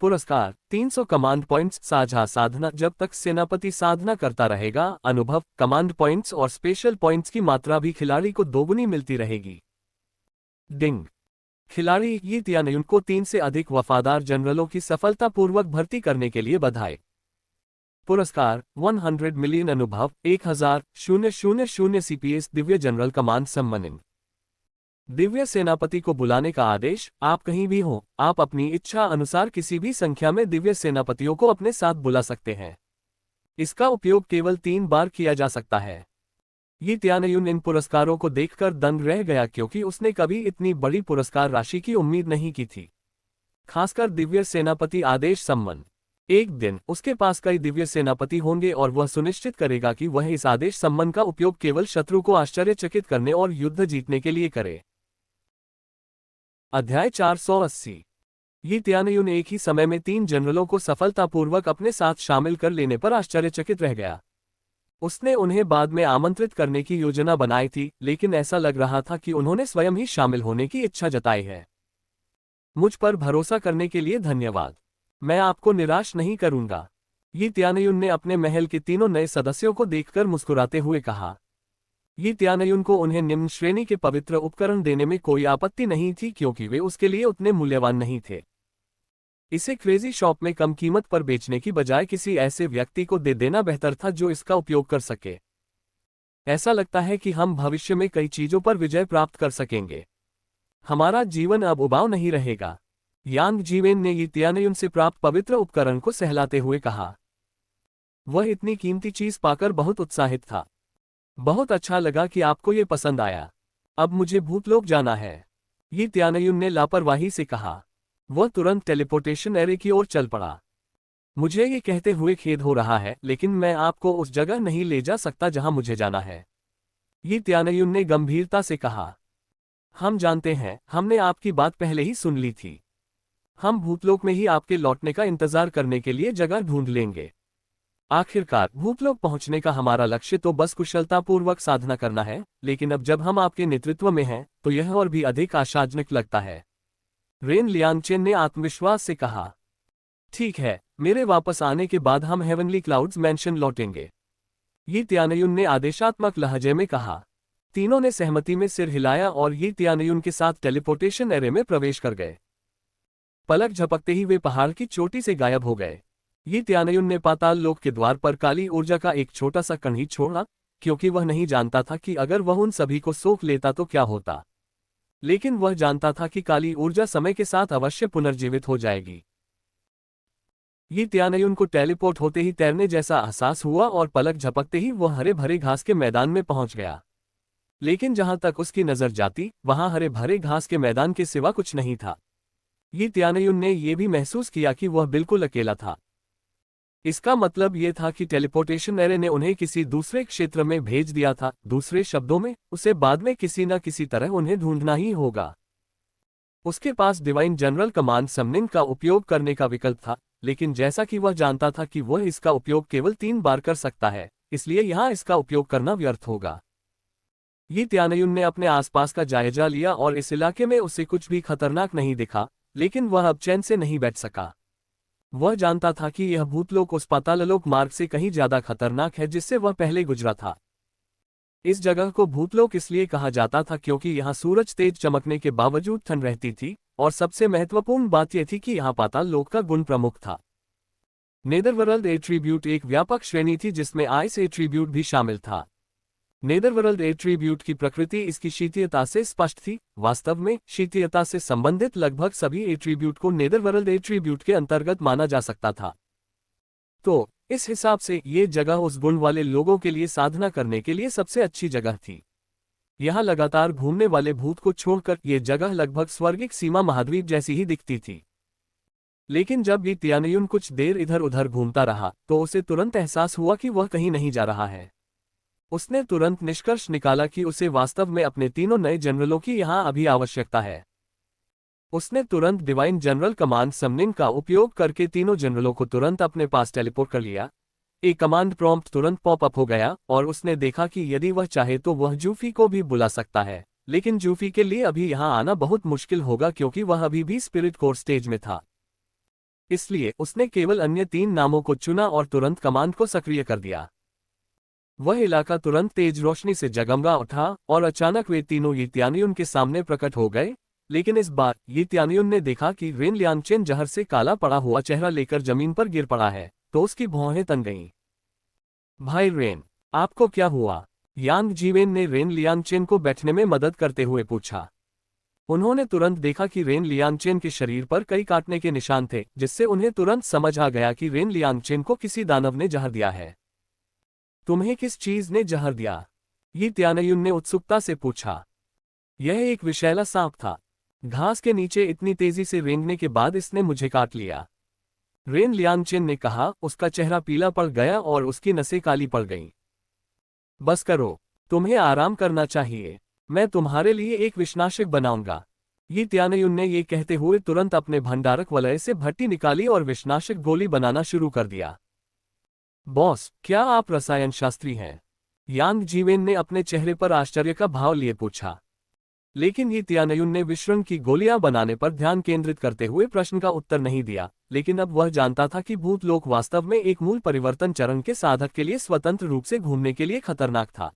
पुरस्कार 300 कमांड पॉइंट्स। साझा साधना, जब तक सेनापति साधना करता रहेगा, अनुभव, कमांड पॉइंट्स और स्पेशल पॉइंट्स की मात्रा भी खिलाड़ी को दोगुनी मिलती रहेगी। डिंग। खिलाड़ी ये त्यानयुन को 3 से अधिक वफादार जनरलों की सफलतापूर्वक भर्ती करने के लिए बधाई। पुरस्कार 100 मिलियन अनुभव, 1000 सीपीएस दिव्य जनरल कमांड सम्मानित। दिव्य सेनापति को बुलाने का आदेश, आप कहीं भी हो, आप अपनी इच्छा अनुसार किसी भी संख्या में दिव्य सेनापतियों को अपने साथ बुला सकते हैं। इसका उपयोग केवल 3 बार किया जा सकता है। ये त्यानयुन इन पुरस्कारों को देखकर दंग रह गया क्योंकि उसने कभी इतनी बड़ी पुरस्कार राशि की उम्मीद नहीं की थी, खासकर दिव्य सेनापति आदेश सम्मान। एक दिन उसके पास कई दिव्य सेनापति होंगे और वह सुनिश्चित करेगा कि वह इस आदेश सम्मान का उपयोग केवल शत्रु को आश्चर्यचकित करने और युद्ध जीतने के लिए करे। अध्याय 480। ये त्यानयुन एक ही समय में 3 जनरलों को सफलतापूर्वक अपने साथ शामिल कर लेने पर आश्चर्यचकित रह गया। उसने उन्हें बाद में आमंत्रित करने की योजना बनाई थी, लेकिन ऐसा लग रहा था कि उन्होंने स्वयं ही शामिल होने की इच्छा जताई है। मुझ पर भरोसा करने के लिए धन्यवाद, मैं आपको निराश नहीं करूंगा, ये त्यानयुन ने अपने महल के तीनों नए सदस्यों को देखकर मुस्कुराते हुए कहा। ये त्यानयुन को उन्हें निम्न श्रेणी के पवित्र उपकरण देने में कोई आपत्ति नहीं थी क्योंकि वे उसके लिए उतने मूल्यवान नहीं थे। इसे क्रेजी शॉप में कम कीमत पर बेचने की बजाय किसी ऐसे व्यक्ति को दे देना बेहतर था जो इसका उपयोग कर सके। ऐसा लगता है कि हम भविष्य में कई चीजों पर विजय प्राप्त कर सकेंगे। हमारा जीवन अब उबाऊ नहीं रहेगा, यांग जीवेन ने ये त्यानयुन से प्राप्त पवित्र उपकरण को सहलाते हुए कहा। वह इतनी कीमती चीज पाकर बहुत उत्साहित था। बहुत अच्छा लगा कि आपको ये पसंद आया। अब मुझे भूतलोक जाना है, ये त्यानयुन ने लापरवाही से कहा। वह तुरंत टेलीपोर्टेशन एरे की ओर चल पड़ा। मुझे ये कहते हुए खेद हो रहा है, लेकिन मैं आपको उस जगह नहीं ले जा सकता जहां मुझे जाना है, ये त्यानयुन ने गंभीरता से कहा। हम जानते हैं, हमने आपकी बात पहले ही सुन ली थी। हम भूतलोक में ही आपके लौटने का इंतजार करने के लिए जगह ढूंढ लेंगे। आखिरकार भूतलोक पहुंचने का हमारा लक्ष्य तो बस कुशलतापूर्वक साधना करना है, लेकिन अब जब हम आपके नेतृत्व में हैं, तो यह और भी अधिक आशाजनक लगता है, रेन लियांगचेन ने आत्मविश्वास से कहा। ठीक है, मेरे वापस आने के बाद हम हेवनली क्लाउड्स मैंशन लौटेंगे, ये त्यानयुन ने आदेशात्मक लहजे में कहा। तीनों ने सहमति में सिर हिलाया और ये त्यानयुन के साथ टेलीपोर्टेशन एरे में प्रवेश कर गए। पलक झपकते ही वे पहाड़ की चोटी से गायब हो गए। ये त्यानयुन ने पाताल लोक के द्वार पर काली ऊर्जा का एक छोटा सा कण ही छोड़ा, क्योंकि वह नहीं जानता था कि अगर वह उन सभी को सोख लेता तो क्या होता। लेकिन वह जानता था कि काली ऊर्जा समय के साथ अवश्य पुनर्जीवित हो जाएगी। ये त्यानयुन को टेलीपोर्ट होते ही तैरने जैसा एहसास हुआ और पलक झपकते ही वह हरे भरे घास के मैदान में पहुंच गया। लेकिन जहां तक उसकी नजर जाती वहां हरे भरे घास के मैदान के सिवा कुछ नहीं था। ये त्यानयुन ने यह भी महसूस किया कि वह बिल्कुल अकेला था। इसका मतलब यह था कि टेलीपोर्टेशन एरे ने उन्हें किसी दूसरे क्षेत्र में भेज दिया था। दूसरे शब्दों में, उसे बाद में किसी न किसी तरह उन्हें ढूंढना ही होगा। उसके पास डिवाइन जनरल कमांड समनिंग का उपयोग करने का विकल्प था, लेकिन जैसा कि वह जानता था कि वह इसका उपयोग केवल 3 बार कर सकता है, इसलिए यहां इसका उपयोग करना व्यर्थ होगा। ये त्यानयुन ने अपने आसपास का जायजा लिया और इस इलाके में उसे कुछ भी खतरनाक नहीं दिखा, लेकिन वह अब चैन से नहीं बैठ सका। वह जानता था कि यह भूतलोक उस पाताललोक मार्ग से कहीं ज्यादा खतरनाक है जिससे वह पहले गुजरा था। इस जगह को भूतलोक इसलिए कहा जाता था क्योंकि यहाँ सूरज तेज चमकने के बावजूद ठंड रहती थी, और सबसे महत्वपूर्ण बात यह थी कि यहाँ पाताल लोक का गुण प्रमुख था। नेदरवर्ल्ड एट्रीब्यूट एक व्यापक श्रेणी थी जिसमें आइस एट्रीब्यूट भी शामिल था। नेदरवर्ल्ड एट्रीब्यूट की प्रकृति इसकी शीतलता से स्पष्ट थी। वास्तव में शीतलता से संबंधित लगभग सभी एट्रीब्यूट को नेदरवर्ल्ड एट्रीब्यूट के अंतर्गत माना जा सकता था। तो इस हिसाब से ये जगह उस गुण वाले लोगों के लिए साधना करने के लिए सबसे अच्छी जगह थी। यहाँ लगातार घूमने वाले भूत को छोड़कर ये जगह लगभग स्वर्गिक सीमा महाद्वीप जैसी ही दिखती थी। लेकिन जब ये त्यानयुन कुछ देर इधर उधर घूमता रहा तो उसे तुरंत एहसास हुआ कि वह कहीं नहीं जा रहा है। उसने तुरंत निष्कर्ष निकाला कि उसे वास्तव में अपने तीनों नए जनरलों की यहाँ अभी आवश्यकता है। उसने तुरंत डिवाइन जनरल कमांड समनिंग का उपयोग करके तीनों जनरलों को तुरंत अपने पास टेलीपोर्ट कर लिया। एक कमांड प्रॉम्प्ट तुरंत पॉप अप हो गया और उसने देखा कि यदि वह चाहे तो वह जूफी को भी बुला सकता है, लेकिन जूफी के लिए अभी यहां आना बहुत मुश्किल होगा क्योंकि वह अभी भी स्पिरिट कोर स्टेज में था। इसलिए उसने केवल अन्य 3 नामों को चुना और तुरंत कमांड को सक्रिय कर दिया। वह इलाका तुरंत तेज रोशनी से जगमगा उठा और अचानक वे तीनों ये त्यानयुन के सामने प्रकट हो गए। लेकिन इस बार ये त्यानयुन ने देखा कि रेन लियांगचेन जहर से काला पड़ा हुआ चेहरा लेकर जमीन पर गिर पड़ा है, तो उसकी भौहें तन गईं। भाई रेन, आपको क्या हुआ? यांग जीवेन ने रेन लियांगचेन को बैठने में मदद करते हुए पूछा। उन्होंने तुरंत देखा कि रेन लियांगचेन के शरीर पर कई काटने के निशान थे, जिससे उन्हें तुरंत समझ आ गया कि रेन लियांगचेन को किसी दानव ने जहर दिया है। तुम्हें किस चीज ने जहर दिया? ये त्यानयुन ने उत्सुकता से पूछा। यह एक विषैला सांप था। घास के नीचे इतनी तेजी से रेंगने के बाद इसने मुझे काट लिया, रेन लियांगचेन ने कहा। उसका चेहरा पीला पड़ गया और उसकी नसें काली पड़ गईं। बस करो, तुम्हें आराम करना चाहिए। मैं तुम्हारे लिए एक विषनाशक बनाऊंगा। ये त्यानयुन ने ये कहते हुए तुरंत अपने भंडारक वलय से भट्टी निकाली और विषनाशक गोली बनाना शुरू कर दिया। बॉस, क्या आप रसायन शास्त्री हैं? यांग जीवेन ने अपने चेहरे पर आश्चर्य का भाव लिए पूछा। लेकिन ये त्यानयुन ने विषरंग की गोलियां बनाने पर ध्यान केंद्रित करते हुए प्रश्न का उत्तर नहीं दिया। लेकिन अब वह जानता था कि भूतलोक वास्तव में एक मूल परिवर्तन चरण के साधक के लिए स्वतंत्र रूप से घूमने के लिए खतरनाक था।